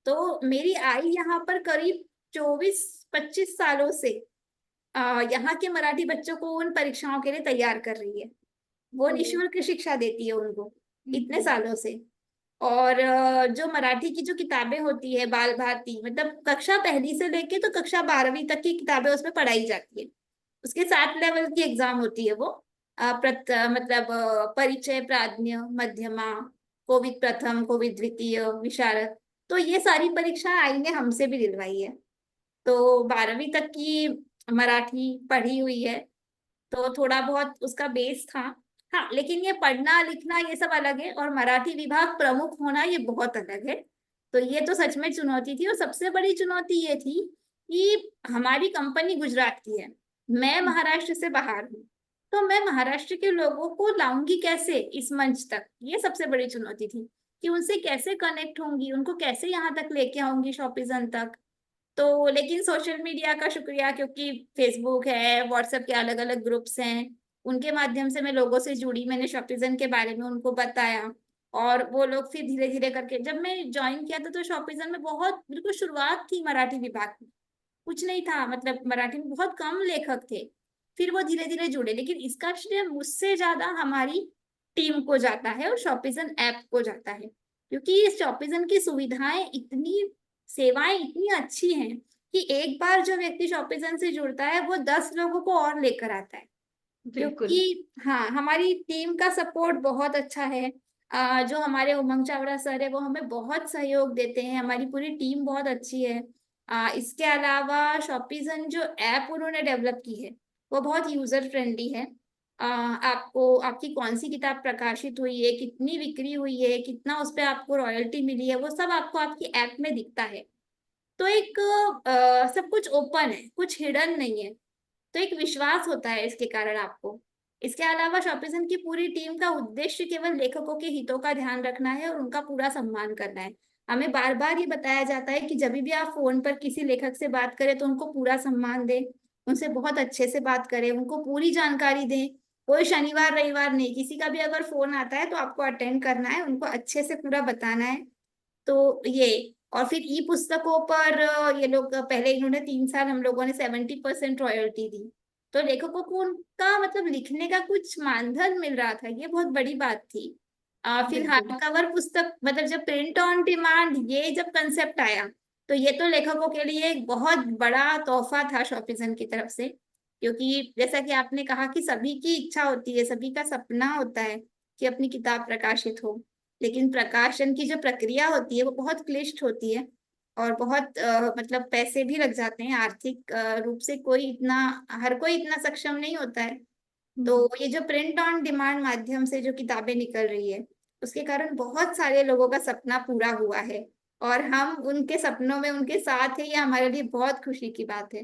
तो मेरी आई यहाँ पर करीब 24-25 सालों से यहाँ के मराठी बच्चों को उन परीक्षाओं के लिए तैयार कर रही है। वो हम्म। निशुल्क शिक्षा देती है उनको इतने हम्म। सालों से। और जो मराठी की जो किताबें होती है बाल भारती, मतलब कक्षा पहली से लेके तो कक्षा 12वीं तक की किताबें उसमें पढ़ाई जाती है। उसके 7 लेवल की एग्जाम होती है वो। मतलब परिचय, प्राज्ञ, मध्यमा, कोविद प्रथम, कोविद द्वितीय, विशारद। तो ये सारी परीक्षा आई ने हमसे भी दिलवाई है। तो 12वीं तक की मराठी पढ़ी हुई है, तो थोड़ा बहुत उसका बेस था। हाँ, लेकिन ये पढ़ना लिखना ये सब अलग है, और मराठी विभाग प्रमुख होना ये बहुत अलग है। तो ये तो सच में चुनौती थी, और सबसे बड़ी चुनौती ये थी कि हमारी कंपनी गुजरात की है, मैं महाराष्ट्र से बाहर हूँ। तो मैं महाराष्ट्र के लोगों को लाऊंगी कैसे इस मंच तक, ये सबसे बड़ी चुनौती थी, कि उनसे कैसे कनेक्ट होंगी, उनको कैसे यहाँ तक लेके आऊंगी शॉपिजन तक। तो लेकिन सोशल मीडिया का शुक्रिया, क्योंकि फेसबुक है, व्हाट्सएप के अलग अलग ग्रुप्स हैं, उनके माध्यम से मैं लोगों से जुड़ी, मैंने शॉपिजन के बारे में उनको बताया। और वो लोग फिर धीरे धीरे करके, जब मैं ज्वाइन किया था तो शॉपिजन में बहुत बिल्कुल शुरुआत थी मराठी विभाग की, कुछ नहीं था, मतलब मराठी में बहुत कम लेखक थे। फिर वो धीरे धीरे जुड़े, लेकिन इसका श्रेय मुझसे ज्यादा हमारी टीम को जाता है और शॉपिजन ऐप को जाता है, क्योंकि इस शॉपिजन की सुविधाएं इतनी, सेवाएं इतनी अच्छी हैं कि एक बार जो व्यक्ति शॉपिजन से जुड़ता है, वो 10 लोगों को और लेकर आता है। बिल्कुल। क्योंकि हाँ, हमारी टीम का सपोर्ट बहुत अच्छा है। जो हमारे उमंग चावड़ा सर है वो हमें बहुत सहयोग देते हैं, हमारी पूरी टीम बहुत अच्छी है। इसके अलावा शॉपिजन जो ऐप उन्होंने डेवलप की है वो बहुत यूजर फ्रेंडली है। आपको आपकी कौन सी किताब प्रकाशित हुई है, कितनी बिक्री हुई है, कितना उस पे आपको रॉयल्टी मिली है, वो सब आपको आपकी ऐप में दिखता है। तो एक सब कुछ ओपन है, कुछ हिडन नहीं है। तो एक विश्वास होता है इसके कारण आपको। इसके अलावा शॉपिजन की पूरी टीम का उद्देश्य केवल लेखकों के हितों का ध्यान रखना है और उनका पूरा सम्मान करना है। हमें बार बार ये बताया जाता है कि जब भी आप फोन पर किसी लेखक से बात करें तो उनको पूरा सम्मान दें, उनसे बहुत अच्छे से बात करें, उनको पूरी जानकारी दें। कोई शनिवार रविवार नहीं, किसी का भी अगर फोन आता है तो आपको अटेंड करना है, उनको अच्छे से पूरा बताना है। तो ये, और फिर ई पुस्तकों पर ये लोग पहले इन्होंने 3 साल हम लोगों ने 70% रॉयल्टी दी। तो लेखकों को उनका मतलब लिखने का कुछ मानधन मिल रहा था, ये बहुत बड़ी बात थी। फिर बिल्कुल। हार्ड कवर पुस्तक मतलब जब प्रिंट ऑन डिमांड ये जब कंसेप्ट आया तो ये तो लेखकों के लिए एक बहुत बड़ा तोहफा था शॉपिजन की तरफ से। क्योंकि जैसा कि आपने कहा कि सभी की इच्छा होती है, सभी का सपना होता है कि अपनी किताब प्रकाशित हो, लेकिन प्रकाशन की जो प्रक्रिया होती है वो बहुत क्लिष्ट होती है और बहुत मतलब पैसे भी लग जाते हैं। आर्थिक रूप से कोई इतना, हर कोई इतना सक्षम नहीं होता है। तो हम्म। ये जो प्रिंट ऑन डिमांड माध्यम से जो किताबें निकल रही है उसके कारण बहुत सारे लोगों का सपना पूरा हुआ है और हम उनके सपनों में उनके साथ हैं, ये हमारे लिए बहुत खुशी की बात है।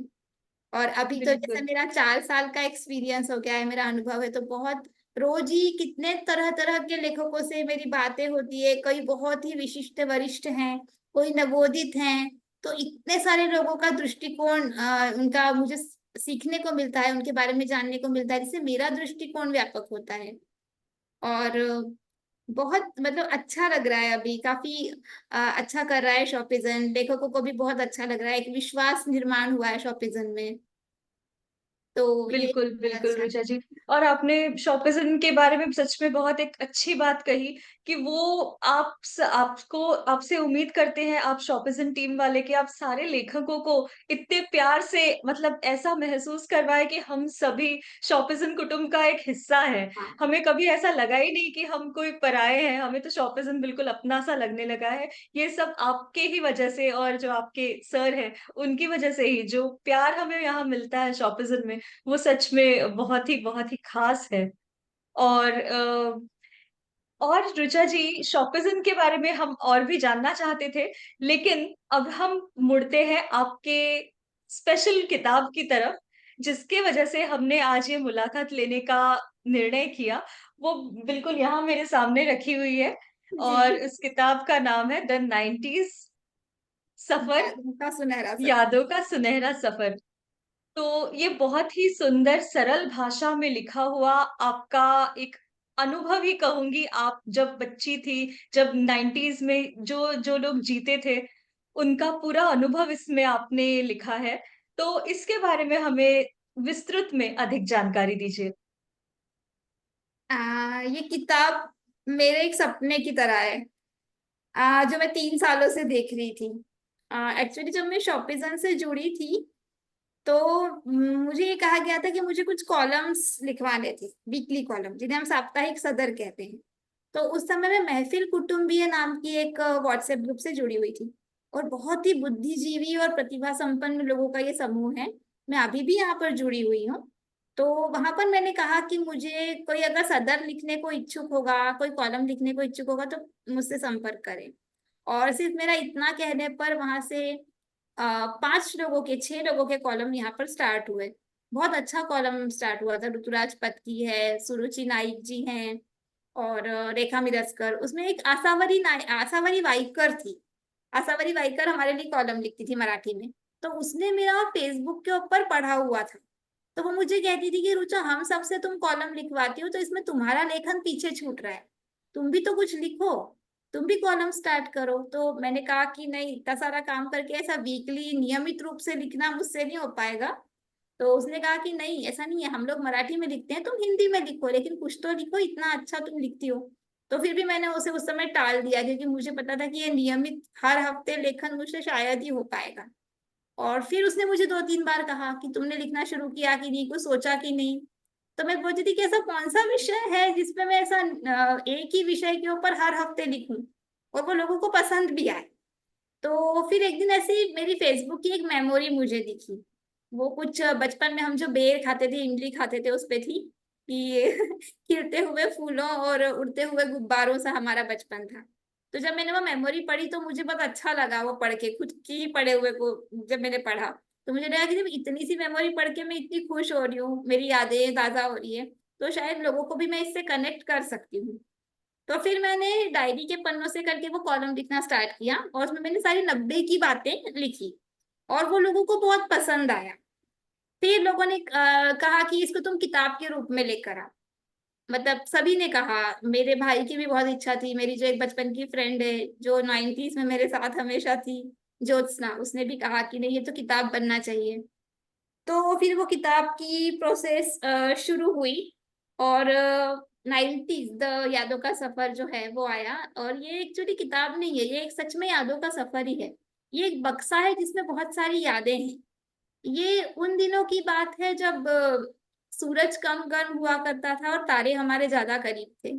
और अभी तो जैसे बिल्कुल। मेरा 4 साल का एक्सपीरियंस हो गया है, मेरा अनुभव है, तो बहुत रोज ही कितने तरह तरह के लेखकों से मेरी बातें होती है। कोई बहुत ही विशिष्ट वरिष्ठ हैं, कोई नवोदित हैं। तो इतने सारे लोगों का दृष्टिकोण उनका मुझे सीखने को मिलता है, उनके बारे में जानने को मिलता है, जिससे मेरा दृष्टिकोण व्यापक होता है। और बहुत मतलब अच्छा लग रहा है, अभी काफी अच्छा कर रहा है शॉपिजन, लेखकों को भी बहुत अच्छा लग रहा है, एक विश्वास निर्माण हुआ है शॉपिजन में। तो ये बिल्कुल, बिल्कुल अच्छा है। ऋचा जी। और आपने शॉपिज़्म के बारे में सच में बहुत एक अच्छी बात कही कि वो आपको आपसे उम्मीद करते हैं, आप शॉपिज़्म टीम वाले, कि आप सारे लेखकों को इतने प्यार से मतलब ऐसा महसूस करवाएँ कि हम सभी शॉपिज़्म कुटुंब का एक हिस्सा हैं। हाँ। हमें कभी ऐसा लगा ही नहीं कि हम कोई पराये हैं, हमें तो शॉपिज़्म बिल्कुल अपना-सा लगने लगा है। ये सब आपके ही वजह से, और जो आपके सर हैं, उनकी वजह से ही जो प्यार हमें यहाँ मिलता है शॉपिज़्म में, वो सच में बहुत ही खास है। और और ऋचा जी, शॉपिज़्म के बारे में हम और भी जानना चाहते थे, लेकिन अब हम मुड़ते हैं आपके स्पेशल किताब की तरफ, जिसके वजह से हमने आज ये मुलाकात लेने का निर्णय किया। वो बिल्कुल यहाँ मेरे सामने रखी हुई है, और जी। इस किताब का नाम है द 90s सफ़र, यादों का सुनहरा सफर। यादों का सुनहरा सफ़र। तो ये बहुत ही सुंदर सरल भाषा में लिखा हुआ आपका एक अनुभव ही कहूँगी। आप जब बच्ची थी, जब 90s में जो जो लोग जीते थे, उनका पूरा अनुभव इसमें आपने लिखा है। तो इसके बारे में हमें विस्तृत में अधिक जानकारी दीजिए। ये किताब मेरे एक सपने की तरह है, जो मैं 3 सालों से देख रही थी। एक्चुअली जब मैं शॉपिजन से जुड़ी थी तो मुझे ये कहा गया था कि मुझे कुछ कॉलम्स लिखवाने थे, वीकली कॉलम जिन्हें हम साप्ताहिक सदर कहते हैं। तो उस समय मैं महफिल कुटुंबीय नाम की एक व्हाट्सएप ग्रुप से जुड़ी हुई थी, और बहुत ही बुद्धिजीवी और प्रतिभा संपन्न लोगों का ये समूह है। मैं अभी भी यहाँ पर जुड़ी हुई हूँ। तो वहां पर मैंने कहा कि मुझे कोई अगर सदर लिखने को इच्छुक होगा, कोई कॉलम लिखने को इच्छुक होगा तो मुझसे संपर्क करें। और सिर्फ मेरा इतना कहने पर वहां से 5 लोगों के 6 लोगों के कॉलम यहाँ पर स्टार्ट हुए। बहुत अच्छा कॉलम स्टार्ट हुआ था। ऋतुराज पत्की है, सुरुचि नाइक जी हैं, और रेखा मिरजकर। उसमें एक आसावरी वाइकर थी। आसावरी वाइकर हमारे लिए कॉलम लिखती थी मराठी में। तो उसने मेरा फेसबुक के ऊपर पढ़ा हुआ था। तो वो मुझे कहती थी कि रुचा, हम सबसे तुम कॉलम लिखवाती हो तो इसमें तुम्हारा लेखन पीछे छूट रहा है, तुम भी तो कुछ लिखो, तुम भी कॉलम स्टार्ट करो। तो मैंने कहा कि नहीं, इतना सारा काम करके ऐसा वीकली नियमित रूप से लिखना मुझसे नहीं हो पाएगा। तो उसने कहा कि नहीं, ऐसा नहीं है, हम लोग मराठी में लिखते हैं, तुम हिंदी में लिखो, लेकिन कुछ तो लिखो, इतना अच्छा तुम लिखती हो। तो फिर भी मैंने उसे उस समय टाल दिया, क्योंकि मुझे पता था कि ये नियमित हर हफ्ते लेखन मुझसे शायद ही हो पाएगा। और फिर उसने मुझे 2-3 बार कहा कि तुमने लिखना शुरू किया कि नहीं, कुछ सोचा कि नहीं। तो मैं बोलती थी कि ऐसा कौन सा विषय है जिसमें मैं ऐसा एक ही विषय के ऊपर हर हफ्ते लिखूं और वो लोगों को पसंद भी आए। तो फिर एक दिन ऐसी मेरी फेसबुक की एक मेमोरी मुझे दिखी। वो कुछ बचपन में हम जो बेर खाते थे, इमली खाते थे, उस पे थी कि खिलते हुए फूलों और उड़ते हुए गुब्बारों से हमारा बचपन था। तो जब मैंने वो मेमोरी पढ़ी तो मुझे बहुत अच्छा लगा वो पढ़ के, खुद की ही पढ़े हुए को जब मैंने पढ़ा तो मुझे लगा कि जब इतनी सी मेमोरी पढ़ के मैं इतनी खुश हो रही हूँ, मेरी यादें ताजा हो रही है, तो शायद लोगों को भी मैं इससे कनेक्ट कर सकती हूँ। तो फिर मैंने डायरी के पन्नों से करके वो कॉलम लिखना स्टार्ट किया और उसमें मैंने सारी 90 की बातें लिखी और वो लोगों को बहुत पसंद आया। फिर लोगों ने कहा कि इसको तुम किताब के रूप में लेकर आ। मतलब सभी ने कहा, मेरे भाई की भी बहुत इच्छा थी, मेरी जो एक बचपन की फ्रेंड है जो 90s में मेरे साथ हमेशा थी, ज्योत्सना, उसने भी कहा कि नहीं ये तो किताब बनना चाहिए। तो फिर वो किताब की प्रोसेस शुरू हुई और 90s द यादों का सफर जो है वो आया। और ये एक्चुअली किताब नहीं है, ये एक सच में यादों का सफर ही है। ये एक बक्सा है जिसमें बहुत सारी यादें हैं। ये उन दिनों की बात है जब सूरज कम गर्म हुआ करता था और तारे हमारे ज्यादा करीब थे।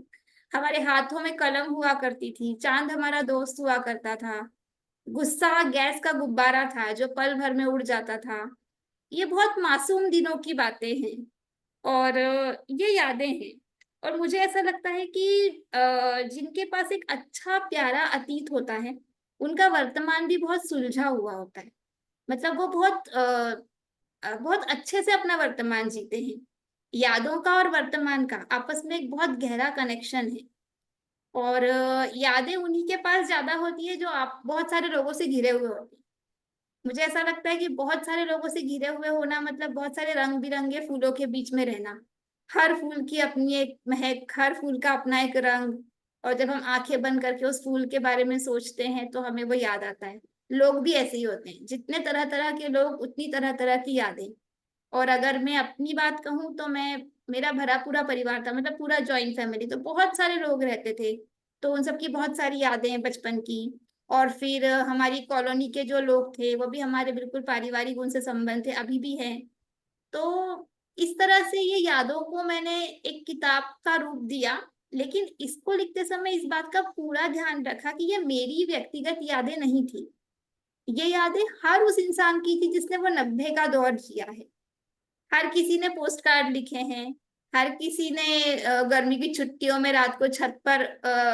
हमारे हाथों में कलम हुआ करती थी, चांद हमारा दोस्त हुआ करता था, गुस्सा गैस का गुब्बारा था जो पल भर में उड़ जाता था। ये बहुत मासूम दिनों की बातें हैं और ये यादें हैं। और मुझे ऐसा लगता है कि जिनके पास एक अच्छा प्यारा अतीत होता है उनका वर्तमान भी बहुत सुलझा हुआ होता है। मतलब वो बहुत अच्छे से अपना वर्तमान जीते हैं। यादों का और वर्तमान का आपस में एक बहुत गहरा कनेक्शन है। और यादें उन्हीं के पास ज्यादा होती है जो आप बहुत सारे लोगों से घिरे हुए होते हैं। मुझे ऐसा लगता है कि बहुत सारे लोगों से घिरे हुए होना मतलब बहुत सारे रंग बिरंगे फूलों के बीच में रहना। हर फूल की अपनी एक महक, हर फूल का अपना एक रंग। और जब हम आंखें बंद करके उस फूल के बारे में सोचते हैं तो हमें वो याद आता है। लोग भी ऐसे ही होते हैं, जितने तरह तरह के लोग उतनी तरह तरह की यादें। और अगर मैं अपनी बात कहूँ तो मैं, मेरा भरा पूरा परिवार था, मतलब पूरा जॉइंट फैमिली, तो बहुत सारे लोग रहते थे। तो उन सबकी बहुत सारी यादें हैं बचपन की। और फिर हमारी कॉलोनी के जो लोग थे वो भी हमारे बिल्कुल पारिवारिक उनसे संबंध थे, अभी भी हैं। तो इस तरह से ये यादों को मैंने एक किताब का रूप दिया। लेकिन इसको लिखते समय इस बात का पूरा ध्यान रखा कि ये मेरी व्यक्तिगत यादें नहीं थी। ये यादें हर उस इंसान की थी जिसने वो 90 का दौर जिया है। हर किसी ने पोस्ट कार्ड लिखे हैं। हर किसी ने गर्मी की छुट्टियों में रात को छत पर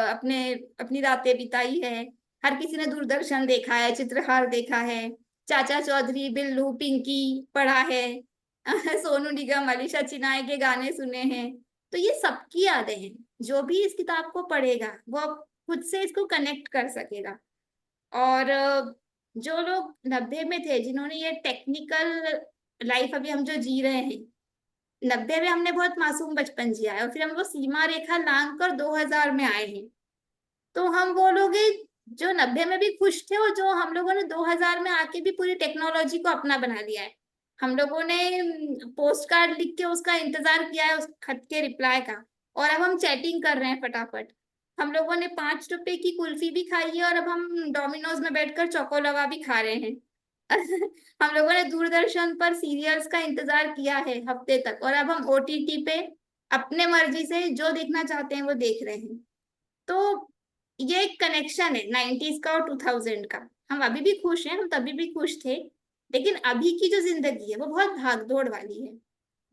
अपने अपनी रातें बिताई है। हर किसी ने दूरदर्शन देखा है, चित्रहार देखा है, चाचा चौधरी, बिल्लू, पिंकी पढ़ा है, सोनू निगम, अलीशा चिनाई के गाने सुने हैं। तो ये सबकी यादें हैं। जो भी इस किताब को पढ़ेगा वो अब खुद से इसको कनेक्ट कर सकेगा। और जो लोग 90 में थे, जिन्होंने ये टेक्निकल लाइफ अभी हम जो जी रहे हैं, 90 में हमने बहुत मासूम बचपन जिया है और फिर हम वो सीमा रेखा लांग कर 2000 में आए हैं। तो हम वो लोग हैं जो 90 में भी खुश थे और जो हम लोगों ने 2000 में आके भी पूरी टेक्नोलॉजी को अपना बना लिया है। हम लोगों ने पोस्ट कार्ड लिख के उसका इंतजार किया है, उस खत के रिप्लाई का। और अब हम चैटिंग कर रहे हैं फटाफट। हम लोगों ने 5 रुपए की कुल्फी भी खाई है और अब हम डोमिनोज में बैठकर चोकोलावा भी खा रहे हैं। हम लोगों ने दूरदर्शन पर सीरियल्स का इंतजार किया है हफ्ते तक और अब हम ओटीटी पे अपने मर्जी से जो देखना चाहते हैं वो देख रहे हैं। तो ये एक कनेक्शन है 90s का और 2000 का। हम अभी भी खुश हैं, हम तभी भी खुश थे। लेकिन अभी की जो जिंदगी है वो बहुत भाग दौड़ वाली है।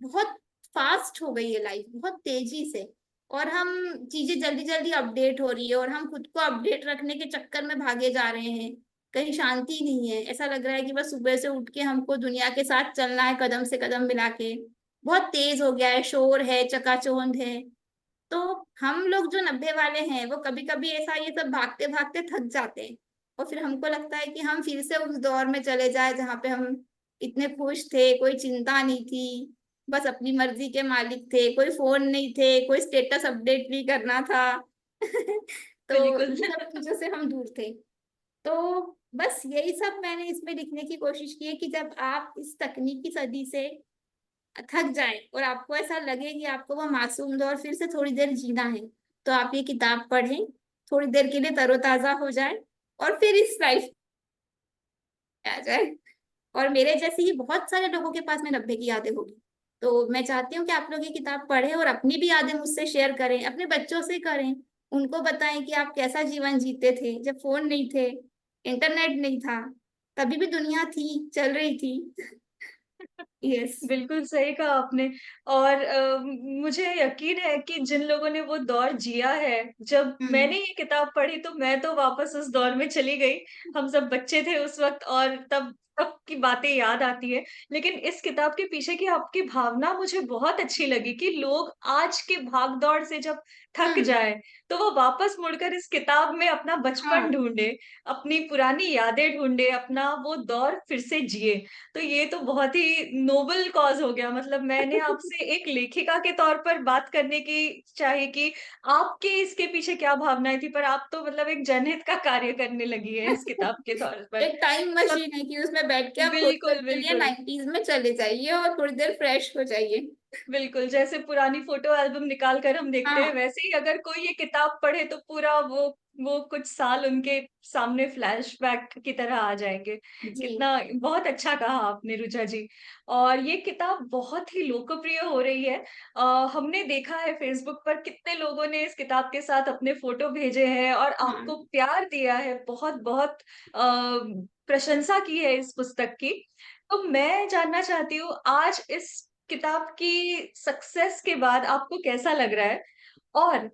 बहुत फास्ट हो गई है लाइफ, बहुत तेजी से। और हम चीजें जल्दी जल्दी अपडेट हो रही है और हम खुद को अपडेट रखने के चक्कर में भागे जा रहे हैं। कहीं शांति नहीं है, ऐसा लग रहा है कि बस सुबह से उठ के हमको दुनिया के साथ चलना है, कदम से कदम मिला के। बहुत तेज हो गया है, शोर है, चकाचौंध है। तो हम लोग जो 90 वाले हैं वो कभी कभी ऐसा ये सब भागते भागते थक जाते हैं। और फिर हमको लगता है कि हम फिर से उस दौर में चले जाए जहाँ पे हम इतने खुश थे, कोई चिंता नहीं थी, बस अपनी मर्जी के मालिक थे, कोई फोन नहीं थे, कोई स्टेटस अपडेट नहीं करना था। तो बिल्कुल। इन सब चीजों से हम दूर थे। तो बस यही सब मैंने इसमें लिखने की कोशिश की है कि जब आप इस तकनीकी सदी से थक जाए और आपको ऐसा लगे कि आपको वो मासूम दौर फिर से थोड़ी देर जीना है, तो आप ये किताब पढ़ें, थोड़ी देर के लिए तरोताजा हो जाए और फिर इस लाइफ में आ जाए। और मेरे जैसे ही बहुत सारे लोगों के पास में 90 की यादें होगी। तो मैं चाहती हूँ कि आप लोग ये किताब पढ़ें और अपनी भी यादें मुझसे शेयर करें, अपने बच्चों से करें, उनको बताएं कि आप कैसा जीवन जीते थे जब फोन नहीं थे, इंटरनेट नहीं था, तभी भी दुनिया थी, चल रही थी। यस। बिल्कुल सही कहा आपने। और मुझे यकीन है कि जिन लोगों ने वो दौर जिया है, जब हम्म। मैंने ये किताब पढ़ी तो मैं तो वापस उस दौर में चली गई। हम सब बच्चे थे उस वक्त और तब तब की बातें याद आती है। लेकिन इस किताब के पीछे की आपकी भावना मुझे बहुत अच्छी लगी कि लोग आज के भाग-दौड़ से जब थक हम्म। जाएँ, तो वो वापस मुड़कर इस किताब में अपना बचपन हाँ। ढूँढे, अपनी पुरानी यादें ढूँढे, अपना वो दौर फिर से जिए। तो ये तो बहुत ही नोबल कॉज़ हो गया। मतलब मैंने आपसे एक लेखिका के तौर पर बात करने की चाही कि आपके इसके पीछे क्या भावनाएँ थी, पर आप तो मतलब एक जनहित का कार्य करने लगी हैं इस किताब के तौर पर। एक टाइम सब मशीन है कि उसमें बैठ के आप थोड़ी देर बिल्कुल, के लिए बिल्कुल। 90s में चले जाइए और थोड़ी देर फ्रेश हो जाइए। बिल्कुल, जैसे पुरानी फ़ोटो एल्बम निकाल कर हम देखते हैं, हाँ वैसे ही अगर कोई ये किताब पढ़े तो पूरा वो कुछ साल उनके सामने फ्लैशबैक की तरह आ जाएँगे। जी। कितना बहुत अच्छा कहा आपने रुचा जी। और ये किताब बहुत ही लोकप्रिय हो रही है। हमने देखा है फ़ेसबुक पर कितने लोगों ने इस किताब के साथ अपने फ़ोटो भेजे हैं और हाँ। आपको प्यार दिया है, बहुत-बहुत प्रशंसा की है इस पुस्तक की। तो मैं जानना चाहती हूँ आज इस किताब की सक्सेस के बाद आपको कैसा लग रहा है? और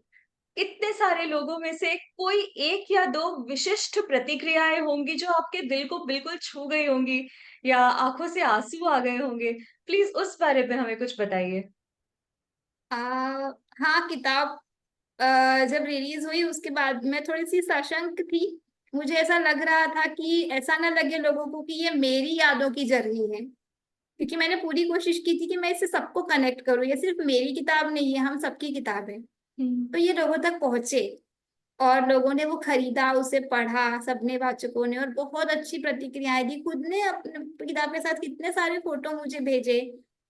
इतने सारे लोगों में से कोई 1 या 2 विशिष्ट प्रतिक्रियाएँ होंगी जो आपके दिल को बिल्कुल छू गई होंगी या आँखों से आँसू आ गए होंगे? प्लीज़ उस बारे में हमें कुछ बताइए। आ, हाँ, किताब जब रिलीज हुई उसके बाद मैं थोड़ी सी सशंक थी। मुझे ऐसा लग रहा था कि ऐसा ना लगे लोगों को कि ये मेरी यादों की जर्नी है, क्योंकि मैंने पूरी कोशिश की थी कि मैं इसे सबको कनेक्ट करूँ, ये सिर्फ मेरी किताब नहीं है, हम सबकी किताब है। हुँ। तो ये लोगों तक पहुंचे और लोगों ने वो खरीदा, उसे पढ़ा, सबने, वाचकों ने, और बहुत अच्छी प्रतिक्रियाएं दी। खुद ने अपने किताब के साथ कितने सारे फोटो मुझे भेजे,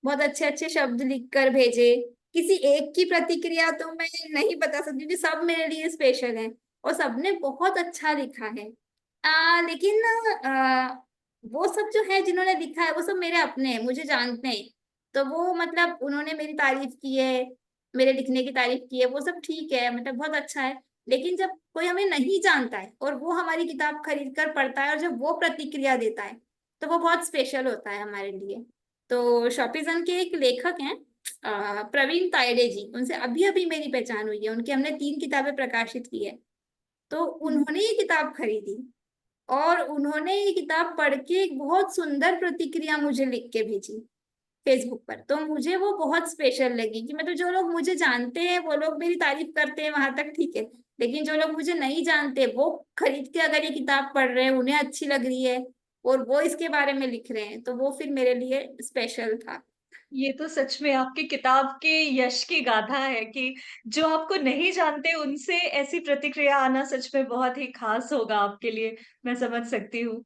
बहुत अच्छे अच्छे शब्द लिखकर भेजे। किसी एक की प्रतिक्रिया तो मैं नहीं बता सकती क्योंकि सब मेरे लिए स्पेशल है और सबने बहुत अच्छा लिखा है। लेकिन वो सब जो है जिन्होंने लिखा है वो सब मेरे अपने हैं, मुझे जानते हैं। तो वो मतलब उन्होंने मेरी तारीफ की है, मेरे लिखने की तारीफ की है, वो सब ठीक है, मतलब बहुत अच्छा है। लेकिन जब कोई हमें नहीं जानता है और वो हमारी किताब खरीद कर पढ़ता है और जब वो प्रतिक्रिया देता है तो वो बहुत स्पेशल होता है हमारे लिए। तो शॉपिजन के एक लेखक हैं, प्रवीण तायडे जी, उनसे अभी अभी मेरी पहचान हुई है, उनकी हमने 3 किताबें प्रकाशित की है। तो हुँ। उन्होंने ये किताब खरीदी और उन्होंने ये किताब पढ़ के एक बहुत सुंदर प्रतिक्रिया मुझे लिख के भेजी फेसबुक पर। तो मुझे वो बहुत स्पेशल लगी कि मतलब जो लोग मुझे जानते हैं वो लोग मेरी तारीफ करते हैं, वहां तक ठीक है। लेकिन जो लोग मुझे नहीं जानते वो खरीद के अगर ये किताब पढ़ रहे हैं, उन्हें अच्छी लग रही है और वो इसके बारे में लिख रहे हैं, तो वो फिर मेरे लिए स्पेशल था। ये तो सच में आपकी किताब के यश की गाथा है कि जो आपको नहीं जानते उनसे ऐसी प्रतिक्रिया आना सच में बहुत ही ख़ास होगा आपके लिए, मैं समझ सकती हूँ।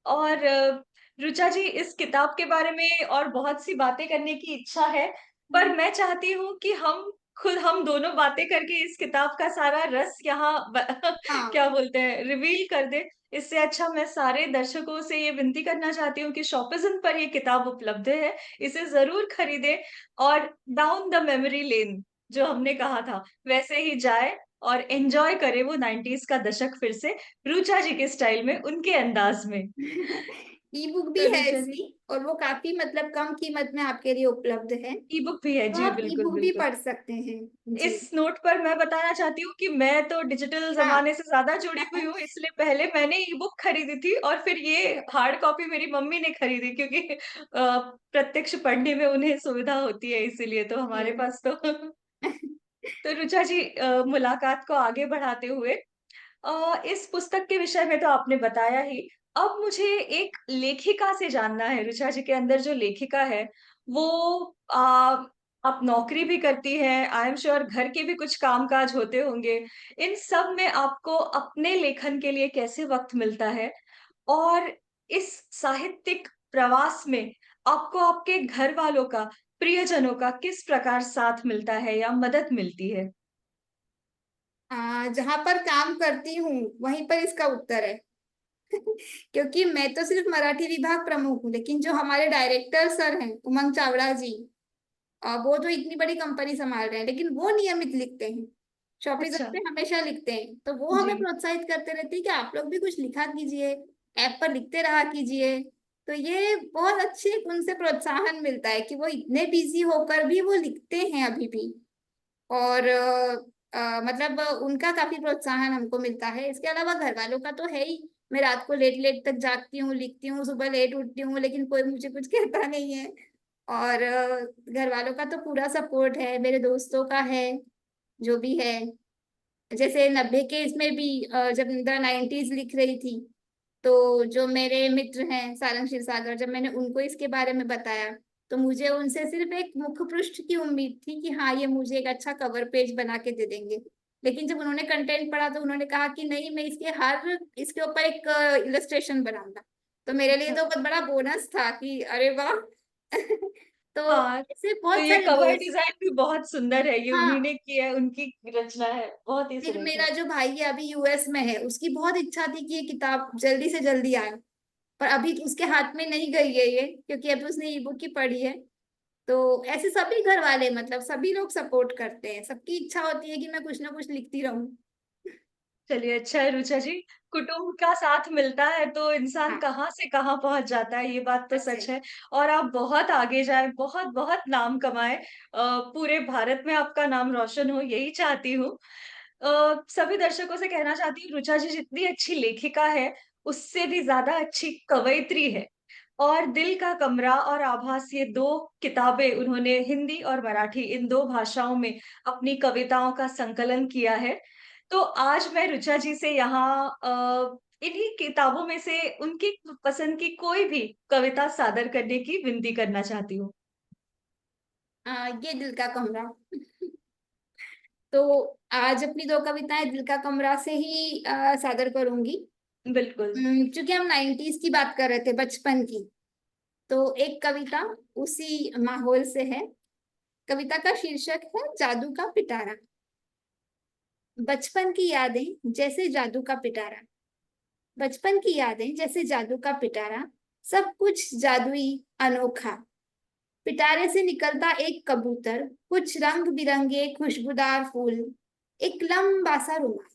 और ऋचा जी इस किताब के बारे में और बहुत सी बातें करने की इच्छा है, पर मैं चाहती हूँ कि हम दोनों बातें करके इस किताब का सारा रस यहाँ हाँ। क्या बोलते हैं रिवील कर दें। इससे अच्छा मैं सारे दर्शकों से ये विनती करना चाहती हूँ कि शॉपिज़न पर ये किताब उपलब्ध है, इसे ज़रूर खरीदें और डाउन द मेमोरी लेन जो हमने कहा था, वैसे ही जाएँ और एन्जॉय करें वो 90s का दशक फिर से, ऋचा जी के स्टाइल में, उनके अंदाज़ में। ई बुक भी तो है ऋचा जी इसकी और वो काफी मतलब कम कीमत में आपके लिए उपलब्ध है, ई-बुक भी है, तो जी आप ई बिल्कुल, बुक भी बिल्कुल। पढ़ सकते हैं। जी। इस नोट पर मैं बताना चाहती हूँ कि मैं तो डिजिटल हाँ। ज़माने से ज़्यादा जुड़ी हुई हूँ, इसलिए पहले मैंने ई-बुक खरीदी थी और फिर ये हार्ड कॉपी मेरी मम्मी ने खरीदी क्योंकि प्रत्यक्ष पढ़ने में उन्हें सुविधा होती है इसीलिए, तो हमारे जी। पास तो तो ऋचा जी मुलाकात को आगे बढ़ाते हुए इस पुस्तक के विषय में तो आपने बताया ही। अब मुझे एक लेखिका से जानना है, ऋचा जी के अंदर जो लेखिका है, वो आप नौकरी भी करती हैं, आई एम श्योर घर के भी कुछ काम-काज होते होंगे। इन सब में आपको अपने लेखन के लिए कैसे वक़्त मिलता है? और इस साहित्यिक प्रवास में आपको आपके घर वालों का, प्रियजनों का किस प्रकार साथ मिलता है या मदद मिलती है? जहां पर काम करती हूँ वहीं पर इसका उत्तर है। क्योंकि मैं तो सिर्फ मराठी विभाग प्रमुख हूँ, लेकिन जो हमारे डायरेक्टर सर हैं उमंग चावड़ा जी, वो तो इतनी बड़ी कंपनी संभाल रहे हैं, लेकिन वो नियमित लिखते हैं, शॉपिजम अच्छा। पे हमेशा लिखते हैं। तो वो जी। हमें प्रोत्साहित करते रहते हैं कि आप लोग भी कुछ लिखा कीजिए, ऐप पर लिखते रहा कीजिए। तो ये बहुत अच्छे उनसे प्रोत्साहन मिलता है कि वो इतने बिजी होकर भी वो लिखते हैं अभी भी। और मतलब उनका काफी प्रोत्साहन हमको मिलता है। इसके अलावा घर वालों का तो है ही। मैं रात को लेट लेट तक जागती हूँ, लिखती हूँ, सुबह लेट उठती हूँ, लेकिन कोई मुझे कुछ कहता नहीं है। और घर वालों का तो पूरा सपोर्ट है, मेरे दोस्तों का है, जो भी है। जैसे 90 के इसमें भी जब द 90s लिख रही थी, तो जो मेरे मित्र हैं सारंग क्षीरसागर, जब मैंने उनको इसके बारे में बताया, तो मुझे उनसे सिर्फ एक मुख पृष्ठ की उम्मीद थी कि हाँ ये मुझे एक अच्छा कवर पेज बना के दे देंगे। लेकिन जब उन्होंने कंटेंट पढ़ा तो उन्होंने कहा कि नहीं, मैं इसके ऊपर एक इलस्ट्रेशन बनाऊंगा। तो मेरे लिए अच्छा। तो बहुत बड़ा बोनस था कि अरे वाह। तो हाँ, ऐसे तो बहुत ये सारे कवर दोस्त। डिजाइन भी बहुत सुंदर है, ये उन्हीं हाँ, ने किया है, उनकी रचना है, बहुत ही फिर सुरेख है। मेरा जो भाई है अभी यूएस में है, उसकी बहुत इच्छा थी कि ये किताब जल्दी से जल्दी आए, पर अभी उसके हाथ में नहीं गई है ये, क्योंकि अभी उसने ई बुक ही पढ़ी है। तो ऐसे सभी घर वाले, मतलब सभी लोग सपोर्ट करते हैं, सबकी इच्छा होती है कि मैं कुछ ना कुछ लिखती रहूं। चलिए, अच्छा है रुचा जी, कुटुंब का साथ मिलता है तो इंसान हाँ, कहाँ से कहाँ पहुंच जाता है, ये बात तो अच्छा। सच है। और आप बहुत आगे जाए, बहुत बहुत नाम कमाए, पूरे भारत में आपका नाम रोशन हो, यही चाहती हूँ। सभी दर्शकों से कहना चाहती हूँ, रुचा जी जितनी अच्छी लेखिका है, उससे भी ज्यादा अच्छी कवयित्री है। और दिल का कमरा और आभास, ये दो किताबें उन्होंने हिंदी और मराठी इन दो भाषाओं में अपनी कविताओं का संकलन किया है। तो आज मैं रुचा जी से यहाँ इन्हीं किताबों में से उनकी पसंद की कोई भी कविता सादर करने की विनती करना चाहती हूँ। ये दिल का कमरा। तो आज अपनी दो कविताएं दिल का कमरा से ही सादर करूंगी। बिल्कुल। क्योंकि हम 90s की बात कर रहे थे, बचपन की, तो एक कविता उसी माहौल से है। कविता का शीर्षक है जादू का पिटारा। बचपन की यादें जैसे जादू का पिटारा, बचपन की यादें जैसे जादू का पिटारा, सब कुछ जादुई अनोखा। पिटारे से निकलता एक कबूतर, कुछ रंग बिरंगे खुशबूदार फूल, एक लंबा सा रुमाल।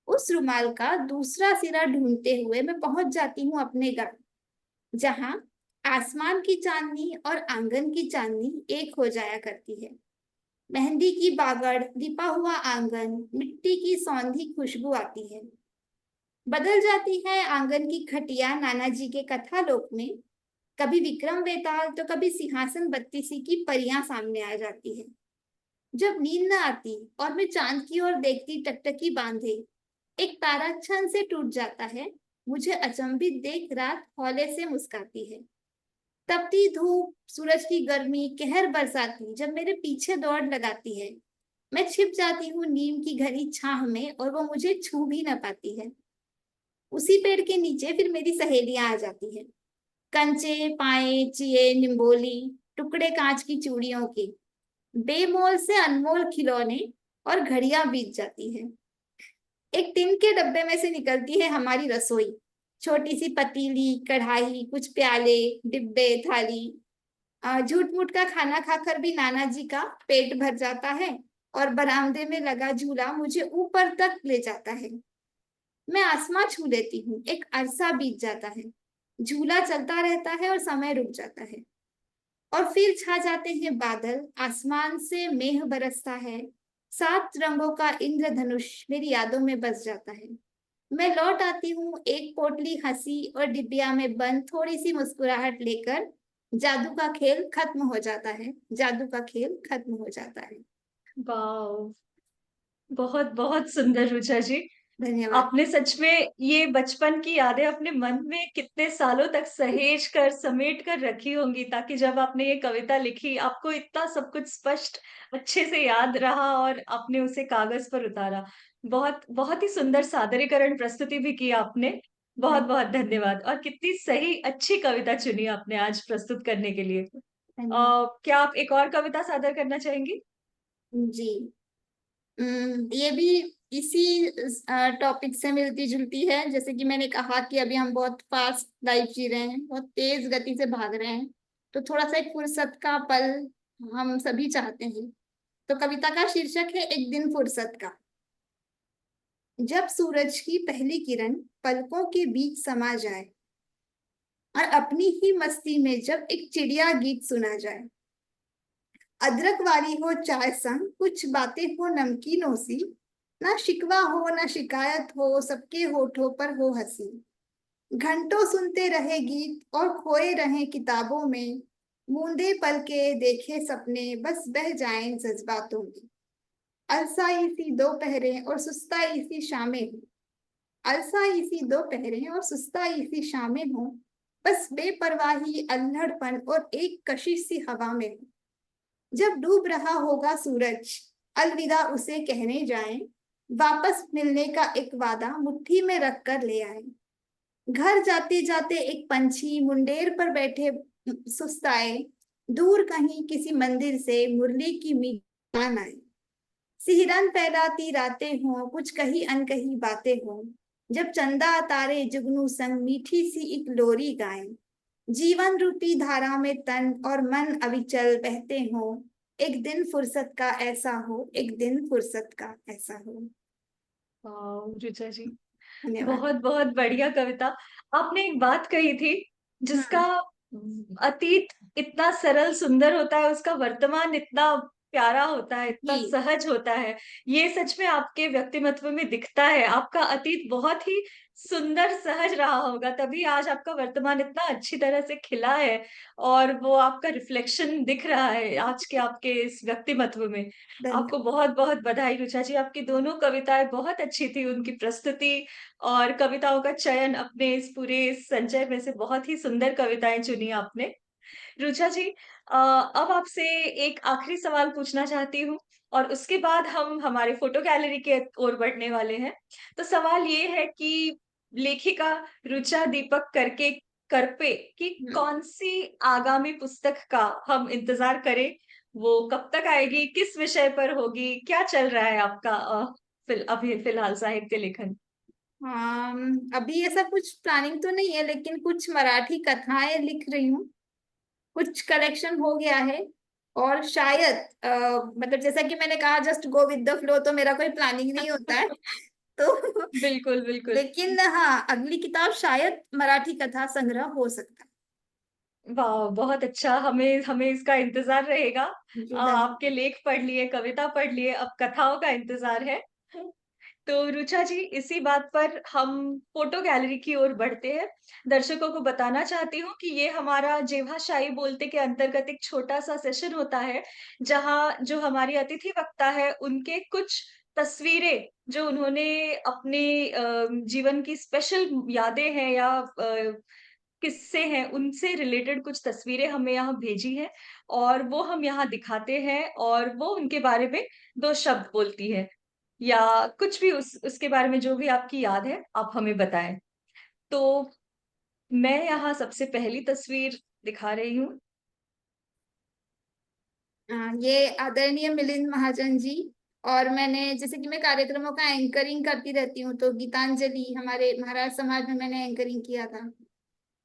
उस रुमाल का दूसरा सिरा ढूंढते हुए मैं पहुंच जाती हूँ अपने घर, जहां आसमान की चांदनी और आंगन की चांदनी एक हो जाया करती है। मेहंदी की बागड़, लिपा हुआ आंगन, मिट्टी की सौंधी खुशबू आती है। बदल जाती है आंगन की खटिया नाना जी के कथा लोक में। कभी विक्रम बेताल तो कभी सिंहासन बत्तीसी की परियां सामने आ जाती है। जब नींद न आती और मैं चांद की ओर देखती टकटकी बांधे, एक तारा छन से टूट जाता है। मुझे अचंभित देख रात हौले से मुस्काती है। तपती धूप, सूरज की गर्मी कहर बरसाती जब मेरे पीछे दौड़ लगाती है, मैं छिप जाती हूँ नीम की घनी छाह में और वो मुझे छू भी न पाती है। उसी पेड़ के नीचे फिर मेरी सहेलियां आ जाती हैं, कंचे पाए चिए निम्बोली, टुकड़े कांच की चूड़ियों के, बेमोल से अनमोल खिलौने, और घड़ियां बीत जाती हैं। एक टिन के डब्बे में से निकलती है हमारी रसोई, छोटी सी पतीली, कढ़ाई, कुछ प्याले, डिब्बे, थाली। झूठ मूठ का खाना खाकर भी नाना जी का पेट भर जाता है, और बरामदे में लगा झूला मुझे ऊपर तक ले जाता है। मैं आसमां छू लेती हूँ, एक अरसा बीत जाता है, झूला चलता रहता है और समय रुक जाता है। और फिर छा जाते हैं बादल, आसमान से मेघ बरसता है, 7 रंगों का इंद्रधनुष मेरी यादों में बस जाता है। मैं लौट आती हूँ एक पोटली हंसी और डिबिया में बंद थोड़ी सी मुस्कुराहट लेकर। जादू का खेल खत्म हो जाता है, जादू का खेल खत्म हो जाता है। वाह, बहुत बहुत सुंदर रुचा जी। धन्यवाद। आपने सच में ये बचपन की यादें अपने मन में कितने सालों तक सहेज कर समेट कर रखी होंगी, ताकि जब आपने ये कविता लिखी आपको इतना सब कुछ स्पष्ट अच्छे से याद रहा और आपने उसे कागज पर उतारा। बहुत बहुत ही सुंदर सादरीकरण प्रस्तुति भी की आपने। बहुत बहुत धन्यवाद, और कितनी सही अच्छी कविता चुनी आपने आज प्रस्तुत करने के लिए। धन्यवाद क्या आप एक और कविता सादर करना चाहेंगी? जी। ये भी इसी टॉपिक से मिलती जुलती है। जैसे कि मैंने कहा कि अभी हम बहुत फास्ट लाइफ जी रहे हैं, बहुत तेज गति से भाग रहे हैं, तो थोड़ा सा एक फुर्सत का पल हम सभी चाहते हैं। तो कविता का शीर्षक है एक दिन फुर्सत का। जब सूरज की पहली किरण पलकों के बीच समा जाए और अपनी ही मस्ती में जब एक चिड़िया गीत सुना जाए, अदरक वाली हो चाय संग कुछ बातें हो नमकीनों सी, ना शिकवा हो ना शिकायत हो, सबके होठों पर हो हंसी। घंटों सुनते रहे गीत और खोए रहे किताबों में, मूंदे पल के देखे सपने बस बह जाएं जज्बातों में। अलसाई सी दोपहरें और सुस्ताई सी शामें हों, अलसाई सी दोपहरें और सुस्ताई सी शामें हों, बस बेपरवाही अल्हड़पन और एक कशिश सी हवा में हो। जब डूब रहा होगा सूरज अलविदा उसे कहने जाएं, वापस मिलने का एक वादा मुट्ठी में रख कर ले आए। घर जाते जाते एक पंछी मुंडेर पर बैठे सुस्ताए, दूर कहीं किसी मंदिर से मुरली की मीठी तान आए। सिहरन फैलाती रातें हों, कुछ कही अनकही बातें हों, जब चंदा तारे जुगनू संग मीठी सी एक लोरी गाएं। जीवन रूपी धारा में तन और मन अविचल बहते हों, एक दिन फुर्सत का ऐसा हो, एक दिन फुर्सत का ऐसा हो। वाह ऋचा जी, धन्यवाद। बहुत बहुत बढ़िया कविता। आपने एक बात कही थी जिसका हम्म। अतीत इतना सरल सुंदर होता है, उसका वर्तमान इतना प्यारा होता है, इतना जी। सहज होता है। ये सच में आपके व्यक्तिमत्व में दिखता है। आपका अतीत बहुत ही सुंदर सहज रहा होगा, तभी आज आपका वर्तमान इतना अच्छी तरह से खिला है, और वो आपका रिफ्लेक्शन दिख रहा है आज के आपके इस व्यक्तिमत्व में। आपको धन्यवाद। बहुत बहुत बधाई रुचा जी। आपकी दोनों कविताएं बहुत अच्छी थी, उनकी प्रस्तुति और कविताओं का चयन, अपने इस पूरे संचय में से बहुत ही सुंदर कविताएं चुनी आपने। रुचा जी, अब आपसे एक आखिरी सवाल पूछना चाहती हूँ, और उसके बाद हम हमारे फोटो गैलरी के ओर बढ़ने वाले हैं। तो सवाल ये है कि लेखिका रुचा दीपक करके करपे की हम्म। कौन सी आगामी पुस्तक का हम इंतजार करें? वो कब तक आएगी, किस विषय पर होगी, क्या चल रहा है आपका अभी फिलहाल साहित्य लेखन? हाँ, अभी ऐसा कुछ प्लानिंग तो नहीं है, लेकिन कुछ मराठी कथाएं लिख रही हूँ। कुछ कलेक्शन हो गया है, और शायद मतलब जैसा कि मैंने कहा, just go with the flow, तो मेरा कोई प्लानिंग नहीं होता है। तो बिल्कुल बिल्कुल। लेकिन हाँ, अगली किताब शायद मराठी कथा संग्रह हो सकता वाह बहुत अच्छा, हमें हमें इसका इंतजार रहेगा। है। जी धन्यवाद। आपके लेख पढ़ लिए, कविता पढ़ लिए, अब कथाओं का इंतजार है। तो रुचा जी, इसी बात पर हम फोटो गैलरी की ओर बढ़ते हैं। दर्शकों को बताना चाहती हूँ कि ये हमारा जेवा शाही बोलते के अंतर्गत एक छोटा सा सेशन होता है, जहाँ जो हमारी अतिथि वक्ता है उनके कुछ तस्वीरें, जो उन्होंने अपने जीवन की स्पेशल यादें हैं या किस्से हैं, उनसे रिलेटेड कुछ तस्वीरें हमें यहाँ भेजी हैं, और वो हम यहाँ दिखाते हैं, और वो उनके बारे में दो शब्द बोलती है, या कुछ भी उसके बारे में जो भी आपकी याद है आप हमें बताएं। तो मैं यहाँ सबसे पहली तस्वीर दिखा रही हूँ। ये आदरणीय मिलिंद महाजन जी। और मैंने, जैसे कि मैं कार्यक्रमों का एंकरिंग करती रहती हूँ, तो गीतांजलि हमारे महाराज समाज में मैंने एंकरिंग किया था।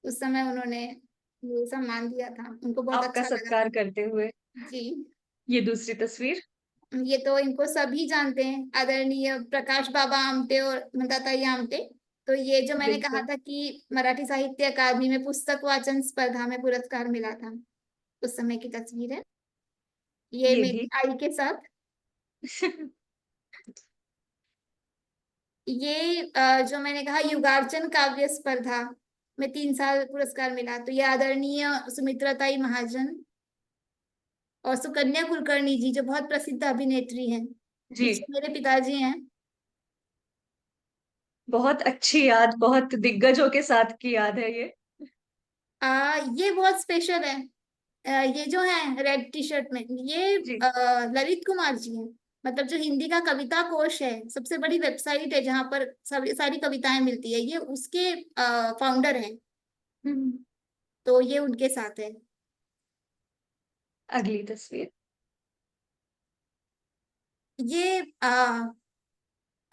उस समय उन्होंने ये सम्मान दिया था, उनको बहुत आपका अच्छा लगा था। सत्कार करते हुए जी। ये दूसरी तस्वीर। ये तो इनको सभी जानते हैं, आदरणीय प्रकाश बाबा आमटे और मंदाताई आमटे। तो ये जो मैंने कहा बिल्कुल। था कि मराठी साहित्य अकादमी में पुस्तक वाचन स्पर्धा में पुरस्कार मिला था, उस समय की तस्वीर है ये ये मेरी भी। आई के साथ। ये जो मैंने कहा युगार्चन काव्य स्पर्धा में 3 साल पुरस्कार मिला, तो ये आदरणीय सुमित्राताई महाजन और सुकन्या कुलकर्णी जी, जो बहुत प्रसिद्ध अभिनेत्री हैं, जी। पीछे मेरे पिताजी हैं। बहुत अच्छी याद, बहुत दिग्गजों के साथ की याद है ये। ये बहुत स्पेशल है। ये जो है रेड टी शर्ट में, ये जी। ललित कुमार जी हैं। मतलब जो हिंदी का कविता कोश है, सबसे बड़ी वेबसाइट है जहां पर सारी कविताएं मिलती है, ये उसके फाउंडर हैं। हम्म। तो ये उनके साथ है। अगली तस्वीर। ये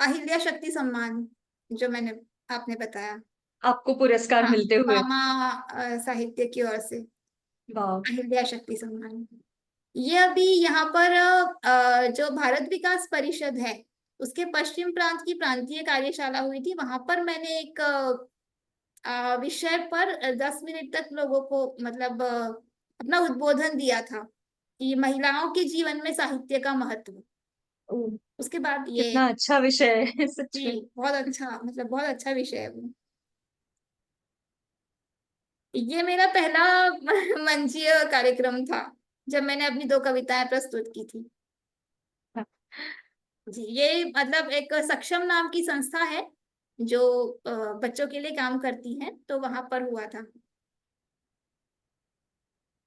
अहिल्या शक्ति सम्मान, जो मैंने आपने बताया। आपको पुरस्कार हाँ, मिलते हुए। मामा साहित्य की ओर से वाह। अहिल्या शक्ति सम्मान। ये अभी यहाँ पर जो भारत विकास परिषद है, उसके पश्चिम प्रांत की प्रांतीय कार्यशाला हुई थी, वहां पर मैंने एक विषय पर 10 मिनट तक लोगों को मतलब अपना उद्बोधन दिया था कि महिलाओं के जीवन में साहित्य का महत्व। ओ, उसके बाद ये कितना अच्छा विषय है सच जी में। बहुत अच्छा, मतलब बहुत अच्छा विषय है वो। ये मेरा पहला मंचीय कार्यक्रम था जब मैंने अपनी 2 कविताएं प्रस्तुत की थी। जी, ये मतलब एक सक्षम नाम की संस्था है जो बच्चों के लिए काम करती है, तो वहां पर हुआ था।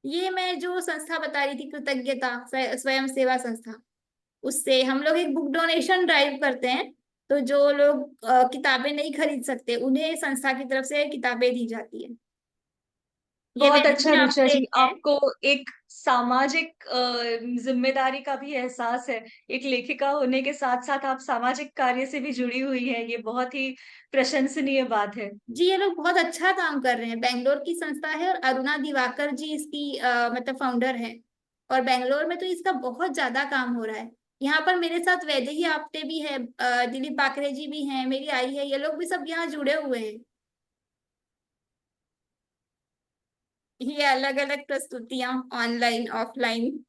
ये मैं जो संस्था बता रही थी, कृतज्ञता स्वयं सेवा संस्था, उससे हम लोग एक बुक डोनेशन ड्राइव करते हैं। तो जो लोग किताबें नहीं खरीद सकते, उन्हें संस्था की तरफ से किताबें दी जाती है। ये बहुत वैसे अच्छा ही रुचा आपसे जी, है। आपको एक सामाजिक जिम्मेदारी का भी एहसास है। एक लेखिका होने के साथ साथ आप सामाजिक कार्य से भी जुड़ी हुई हैं, ये बहुत ही प्रशंसनीय बात है। जी, ये लोग बहुत अच्छा काम कर रहे हैं। बेंगलोर की संस्था है और अरुणा दिवाकर जी इसकी मतलब फाउंडर है। और बेंगलोर में तो इसका बहुत ज्यादा काम हो रहा है। यहाँ पर मेरे साथ वैदेही आप्टे भी है, दिलीप बाकरे जी भी हैं, मेरी आई है, ये लोग भी सब यहाँ जुड़े हुए हैं। ये अलग अलग प्रस्तुतियां, ऑनलाइन ऑफलाइन।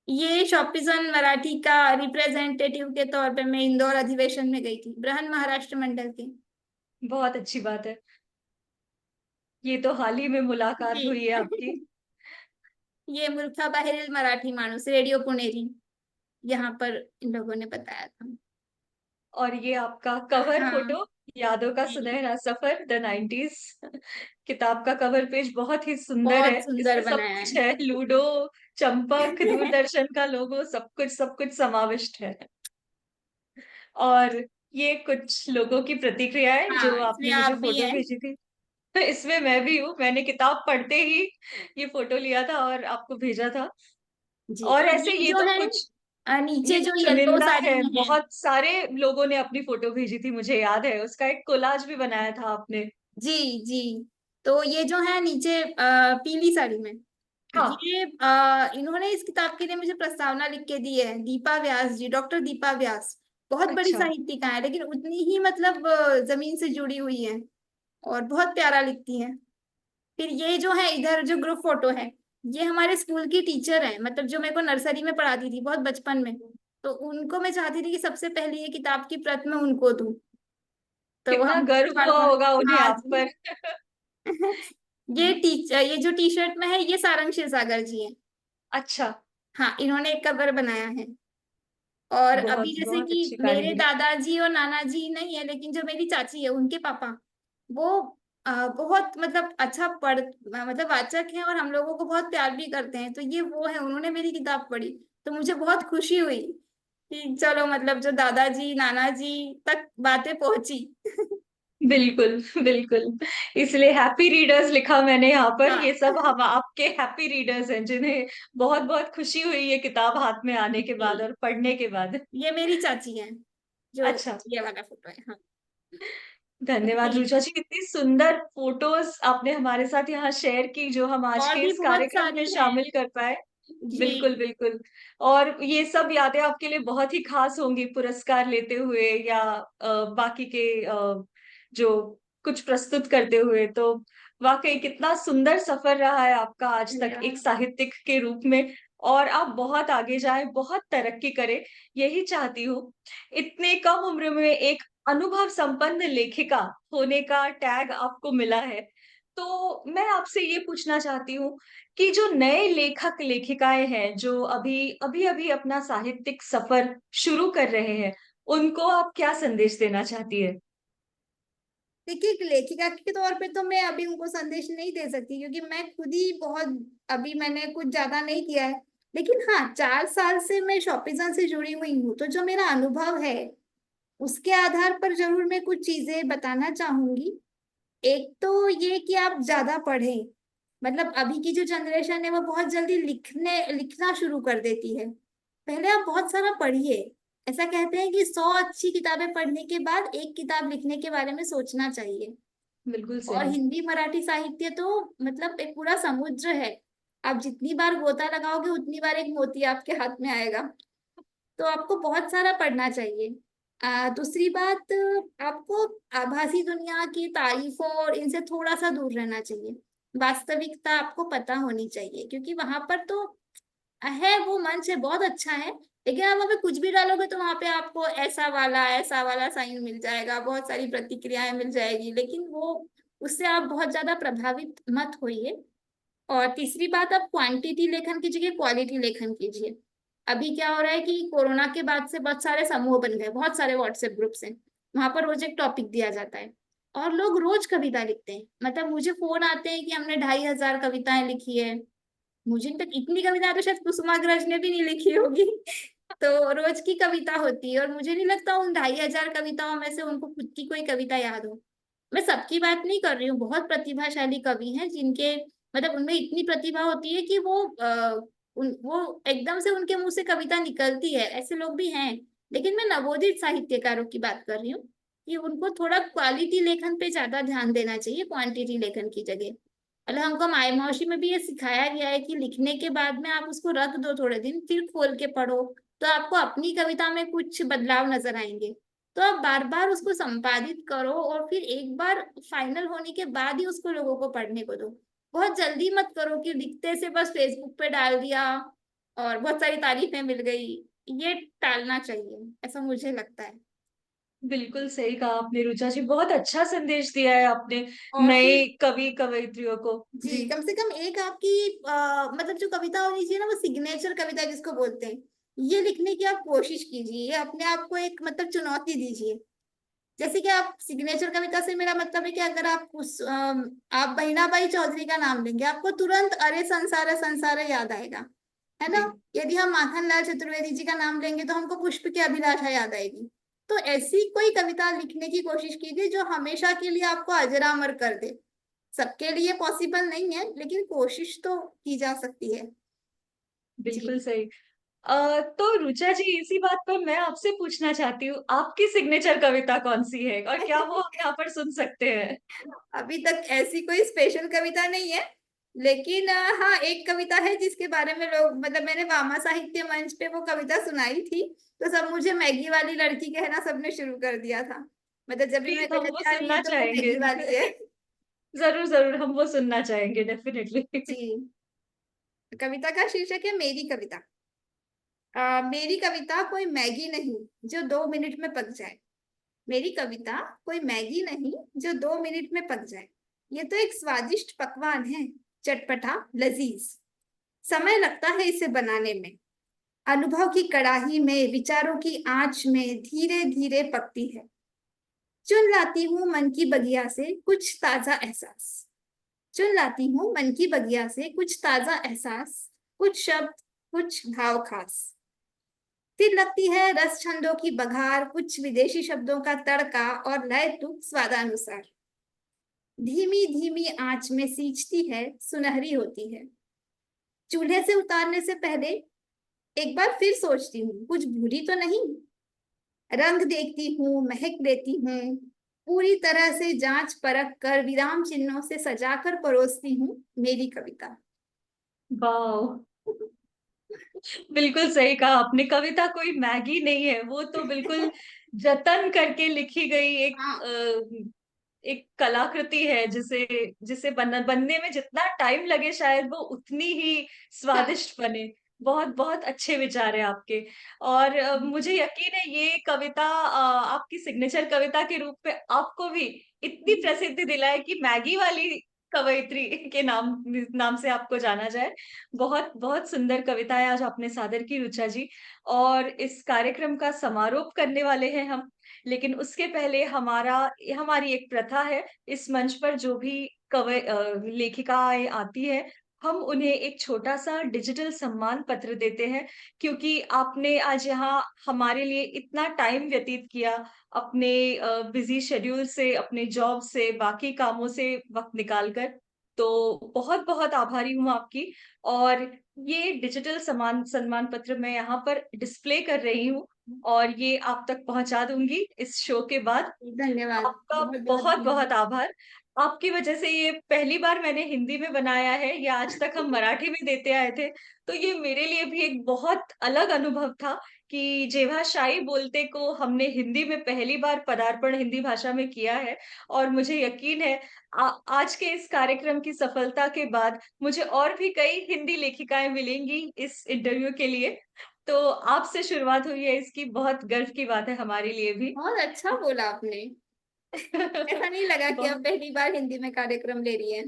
ये शॉपिजन मराठी का रिप्रेजेंटेटिव के तौर पे मैं इंदौर अधिवेशन में गई थी, बृहन महाराष्ट्र मंडल के। बहुत अच्छी बात है। ये तो हाल ही में मुलाकात जी। हुई है आपकी। ये मुल्खा बाहेरील मराठी माणूस, रेडियो पुणेरी, यहाँ पर इन लोगों ने बताया था। और ये आपका कवर हाँ फोटो, यादों का जी, सुनहरा सफर द 90s। किताब का कवर पेज बहुत ही सुंदर है, बहुत सुंदर इसमें सब बनाया है। कुछ है, लूडो, चंपक, दूरदर्शन का लोगो, सब कुछ समाविष्ट है। और ये कुछ लोगों की प्रतिक्रियाएं जो हाँ, इसमें आपने आप मुझे भी फोटो हैं। भेजी थी। तो इसमें मैं भी हूँ, मैंने किताब पढ़ते ही ये फोटो लिया था और आपको भेजा था। जी, और और ऐसे ये ये जो तो है कुछ, ये नीचे जो येलो चुनिंदा साड़ी है, में है। बहुत सारे लोगों ने अपनी फोटो भेजी थी, मुझे याद है उसका एक कोलाज भी बनाया था आपने। जी जी, तो ये जो है नीचे पीली साड़ी में, हाँ। ये इन्होंने इस किताब के लिए मुझे प्रस्तावना लिख के दी है, दीपा व्यास जी, डॉक्टर दीपा व्यास। बहुत बड़ी अच्छा। साहित्यिका है, लेकिन उतनी ही मतलब जमीन से जुड़ी हुई है और बहुत प्यारा लिखती है। फिर ये जो है इधर जो ग्रुप फोटो है, ये हमारे स्कूल की टीचर है, मतलब जो मेरे को नर्सरी में पढ़ाती थी बहुत बचपन में। तो उनको मैं चाहती थी कि सबसे पहले ये किताब की प्रत मैं उनको दूं। तो वो कितना हम गर्व हुआ पढ़वा। होगा उन्हें हाँ आप जी। पर। ये जो टी शर्ट में है, ये सारंग क्षीरसागर जी है। अच्छा। हाँ, इन्होंने एक कवर बनाया है। और अभी बहुत जैसे बहुत कि अच्छी मेरे कारीगरी। दादाजी और नाना जी नहीं है, लेकिन जो मेरी चाची है उनके पापा, वो बहुत मतलब अच्छा मतलब वाचक हैं और हम लोगों को बहुत प्यार भी करते हैं। तो ये वो है, उन्होंने मेरी किताब पढ़ी, तो मुझे बहुत खुशी हुई कि चलो मतलब जो दादाजी नाना जी तक बातें पहुंची। बिल्कुल बिल्कुल। इसलिए हैप्पी रीडर्स लिखा मैंने यहाँ पर, हाँ। ये सब हम आपके हैप्पी रीडर्स हैं जिन्हें बहुत बहुत खुशी हुई ये किताब हाथ में आने के बाद जी, और पढ़ने के बाद। ये मेरी चाची है, जो अच्छा। ये वाला फोटो है। हाँ, धन्यवाद जी, रुचा जी, इतनी सुंदर फोटोज आपने हमारे साथ यहाँ शेयर की जो हम आज और के भी इस बहुत कार्यक्रम में सारी हैं। शामिल कर पाए। जी बिल्कुल बिल्कुल। और ये सब यादें आपके लिए बहुत ही खास होंगी, पुरस्कार लेते हुए या बाकी के जो कुछ प्रस्तुत करते हुए। तो वाकई कितना सुंदर सफर रहा है आपका आज तक एक धन्यवाद। साहित्यिक के रूप में। और आप बहुत आगे जाएं, बहुत तरक्की करें, यही चाहती हूँ। इतने कम उम्र में एक अनुभव संपन्न लेखिका होने का टैग आपको मिला है। तो मैं आपसे ये पूछना चाहती हूँ कि जो नए लेखक लेखिकाएं हैं जो अभी अभी अभी अपना साहित्यिक सफर शुरू कर रहे हैं, उनको आप क्या संदेश देना चाहती है? देखिए, एक लेखिका के तौर पे तो मैं अभी उनको संदेश नहीं दे सकती, क्योंकि मैं खुद ही बहुत, अभी मैंने कुछ ज्यादा नहीं किया है। लेकिन हाँ, 4 साल से मैं शॉपिजन से जुड़ी हुई हूँ, तो जो मेरा अनुभव है उसके आधार पर जरूर मैं कुछ चीजें बताना चाहूंगी। एक तो ये कि आप ज्यादा पढ़ें, मतलब अभी की जो जनरेशन है वो बहुत जल्दी लिखना शुरू कर देती है। पहले आप बहुत सारा पढ़िए। ऐसा कहते हैं कि 100 अच्छी किताबें पढ़ने के बाद एक किताब लिखने के बारे में सोचना चाहिए। बिल्कुल और सही। हिंदी मराठी साहित्य तो मतलब एक पूरा समुद्र है। आप जितनी बार गोता लगाओगे उतनी बार एक मोती आपके हाथ में आएगा। तो आपको बहुत सारा पढ़ना चाहिए। दूसरी बात, आपको आभासी दुनिया की तारीफों और इनसे थोड़ा सा दूर रहना चाहिए। वास्तविकता आपको पता होनी चाहिए, क्योंकि वहां पर तो है, वो मंच है, बहुत अच्छा है। लेकिन आप वहां पे कुछ भी डालोगे तो वहां पे आपको ऐसा वाला साइन मिल जाएगा, बहुत सारी प्रतिक्रियाएं मिल जाएगी, लेकिन वो उससे आप बहुत ज्यादा प्रभावित मत होइए। और तीसरी बात, आप क्वांटिटी लेखन की जगह क्वालिटी लेखन कीजिए। अभी क्या हो रहा है कि कोरोना के बाद से बहुत सारे समूह बन गए, बहुत सारे व्हाट्सएप ग्रुप्स हैं। वहां पर रोज एक टॉपिक दिया जाता है और लोग रोज कविता लिखते हैं। मतलब मुझे फोन आते हैं कि हमने 2,500 कविताएं लिखी है। मुझे तक इतनी कविता तो शायद कुसुमाग्रज ने भी नहीं लिखी होगी। तो रोज की कविता होती है और मुझे नहीं लगता उन 2,500 कविताओं में से उनको खुद की कोई कविता याद हो। मैं सबकी बात नहीं कर रही हूँ, बहुत प्रतिभाशाली कवि हैं जिनके मतलब उनमें इतनी प्रतिभा होती है कि वो एकदम से उनके मुंह से कविता निकलती है, ऐसे लोग भी हैं। लेकिन मैं नवोदित साहित्यकारों की बात कर रही हूँ कि उनको थोड़ा क्वालिटी लेखन पे ज्यादा ध्यान देना चाहिए क्वांटिटी लेखन की जगह। मतलब हमको माई मौसी में भी ये सिखाया गया है कि लिखने के बाद में आप उसको रख दो थोड़े दिन, फिर खोल के पढ़ो, तो आपको अपनी कविता में कुछ बदलाव नजर आएंगे। तो आप बार बार उसको संपादित करो और फिर एक बार फाइनल होने के बाद ही उसको लोगों को पढ़ने को दो। बहुत जल्दी मत करो कि लिखते से बस फेसबुक पे डाल दिया और बहुत सारी तारीफें मिल गई। ये टालना चाहिए, ऐसा मुझे लगता है। बिल्कुल सही कहा आपने रुचा जी, बहुत अच्छा संदेश दिया है आपने और नए फिर कवि कवयित्रियों को। जी, जी। कम से कम एक आपकी मतलब जो कविता होनी चाहिए ना, वो सिग्नेचर कविता जिसको बोलते हैं, ये लिखने की आप कोशिश कीजिए। अपने आप को एक मतलब चुनौती दीजिए। जैसे कि आप सिग्नेचर कविता से मेरा मतलब है कि अगर आप आप बहिनाबाई चौधरी का नाम लेंगे, आपको तुरंत अरे संसार संसार याद आएगा, है ना। जी। यदि हम माखनलाल चतुर्वेदी जी का नाम लेंगे तो हमको पुष्प की अभिलाषा याद आएगी। तो ऐसी कोई कविता लिखने की कोशिश कीजिए जो हमेशा के लिए आपको अजरामर कर दे। सबके लिए पॉसिबल नहीं है, लेकिन कोशिश तो की जा सकती है। जी। बिल्कुल सही। तो रुचा जी, इसी बात पर मैं आपसे पूछना चाहती हूँ, आपकी सिग्नेचर कविता कौन सी है और क्या वो हम यहाँ पर सुन सकते हैं? अभी तक ऐसी कोई स्पेशल कविता नहीं है, लेकिन हाँ, एक कविता है जिसके बारे में लोग मतलब मैंने वामा साहित्य मंच पे वो कविता सुनाई थी, तो सब मुझे मैगी वाली लड़की कहना सबने शुरू कर दिया था। मतलब जब भी मैं प्लीज, हम गलत वो जा रही सुनना हूँ तो वो चाहेंगे। मैगी वाली है। जरूर जरूर, हम वो सुनना चाहेंगे डेफिनेटली। जी। कविता का शीर्षक है मेरी कविता। मेरी कविता कोई मैगी नहीं जो 2 मिनट में पक जाए। मेरी कविता कोई मैगी नहीं जो 2 मिनट में पक जाए। ये तो एक स्वादिष्ट पकवान है, चटपटा, लजीज। समय लगता है इसे बनाने में। अनुभव की कड़ाही में, विचारों की आंच में धीरे धीरे पकती है। चुन लाती हूँ मन की बगिया से कुछ ताजा एहसास। चुन लाती हूँ मन की बगिया से कुछ ताजा एहसास। कुछ शब्द, कुछ भाव खास। फिर लगती है रस छंदों की बघार, कुछ विदेशी शब्दों का तड़का और लय तुक स्वादानुसार। धीमी धीमी आंच में सींचती है, सुनहरी होती है। चूल्हे से उतारने से पहले एक बार फिर सोचती हूँ कुछ भूली तो नहीं। रंग देखती हूँ, महक लेती हूँ, पूरी तरह से जांच परख कर विराम चिन्हों से सजाकर परोसती हूँ मेरी कविता। वाह, बिल्कुल सही कहा आपने, कविता कोई मैगी नहीं है, वो तो बिल्कुल जतन करके लिखी गई हाँ। एक कलाकृति है, जिसे जिसे बनने में जितना टाइम लगे शायद वो उतनी ही हाँ। स्वादिष्ट बने। बहुत बहुत अच्छे विचार है आपके। और मुझे यकीन है ये कविता आपकी सिग्नेचर कविता के रूप में आपको भी इतनी प्रसिद्धि दिलाए कि मैगी वाली कवयित्री के नाम नाम से आपको जाना जाए। बहुत बहुत सुंदर कविता है आज आपने सादर की रुचा जी। और इस कार्यक्रम का समारोप करने वाले हैं हम, लेकिन उसके पहले हमारी एक प्रथा है, इस मंच पर जो भी लेखिकाएं आती है, हम उन्हें एक छोटा सा डिजिटल सम्मान पत्र देते हैं, क्योंकि आपने आज यहाँ हमारे लिए इतना टाइम व्यतीत किया, अपने बिजी शेड्यूल से, अपने जॉब से, बाकी कामों से वक्त निकाल कर। तो बहुत-बहुत आभारी हूँ आपकी। और ये डिजिटल सम्मान सम्मान पत्र मैं यहाँ पर डिस्प्ले कर रही हूँ और ये आप तक पहुँचा दूँगी इस शो के बाद। धन्यवाद, आपका बहुत बहुत बहुत-बहुत धन्यवाद। आभार। आपकी वजह से ये पहली बार मैंने हिंदी में बनाया है, या आज तक हम मराठी में देते आए थे। तो ये मेरे लिए भी एक बहुत अलग अनुभव था कि जेव्हा शाई बोलते को हमने हिंदी में पहली बार पदार्पण हिंदी भाषा में किया है। और मुझे यकीन है आज के इस कार्यक्रम की सफलता के बाद मुझे और भी कई हिंदी लेखिकाएँ मिलेंगी इस इंटरव्यू के लिए। तो आपसे शुरुआत हुई है इसकी बहुत गर्व की बात है हमारे लिए भी। बहुत अच्छा बोला आपने। ऐसा नहीं लगा कि आप बहुत पहली बार हिंदी में कार्यक्रम ले रही हैं।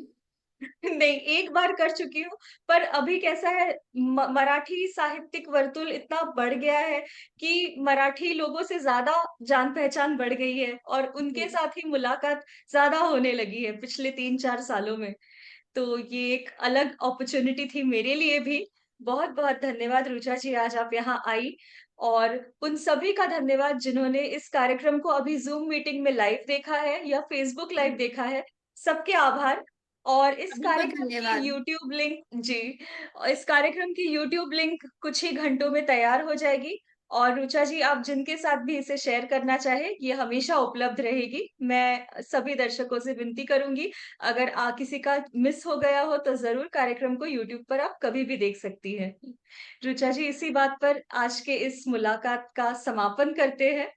नहीं, एक बार कर चुकी हूँ, पर अभी कैसा है, मराठी साहित्यिक वर्तुल इतना बढ़ गया है कि मराठी लोगों से ज़्यादा जान-पहचान बढ़ गई है और उनके जी, साथ ही मुलाकात ज़्यादा होने लगी है पिछले 3-4 सालों में। तो ये एक अलग अपॉर्च्युनिटी थी मेरे लिए भी। बहुत-बहुत धन्यवाद रुचा जी, आज आप यहाँ आई। और उन सभी का धन्यवाद जिन्होंने इस कार्यक्रम को अभी ज़ूम मीटिंग में लाइव देखा है या फ़ेसबुक लाइव देखा है, सबके आभार। और इस आपको भी कार्यक्रम की धन्यवाद। यूट्यूब लिंक जी, इस कार्यक्रम की यूट्यूब लिंक कुछ ही घंटों में तैयार हो जाएगी। और रुचा जी, आप जिनके साथ भी इसे शेयर करना चाहें, ये हमेशा उपलब्ध रहेगी। मैं सभी दर्शकों से विनती करूँगी, अगर किसी का मिस हो गया हो तो ज़रूर कार्यक्रम को यूट्यूब पर आप कभी भी देख सकती हैं। रुचा जी, इसी बात पर आज के इस मुलाकात का समापन करते हैं।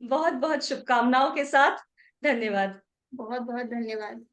बहुत-बहुत शुभकामनाओं के साथ, धन्यवाद। बहुत बहुत धन्यवाद।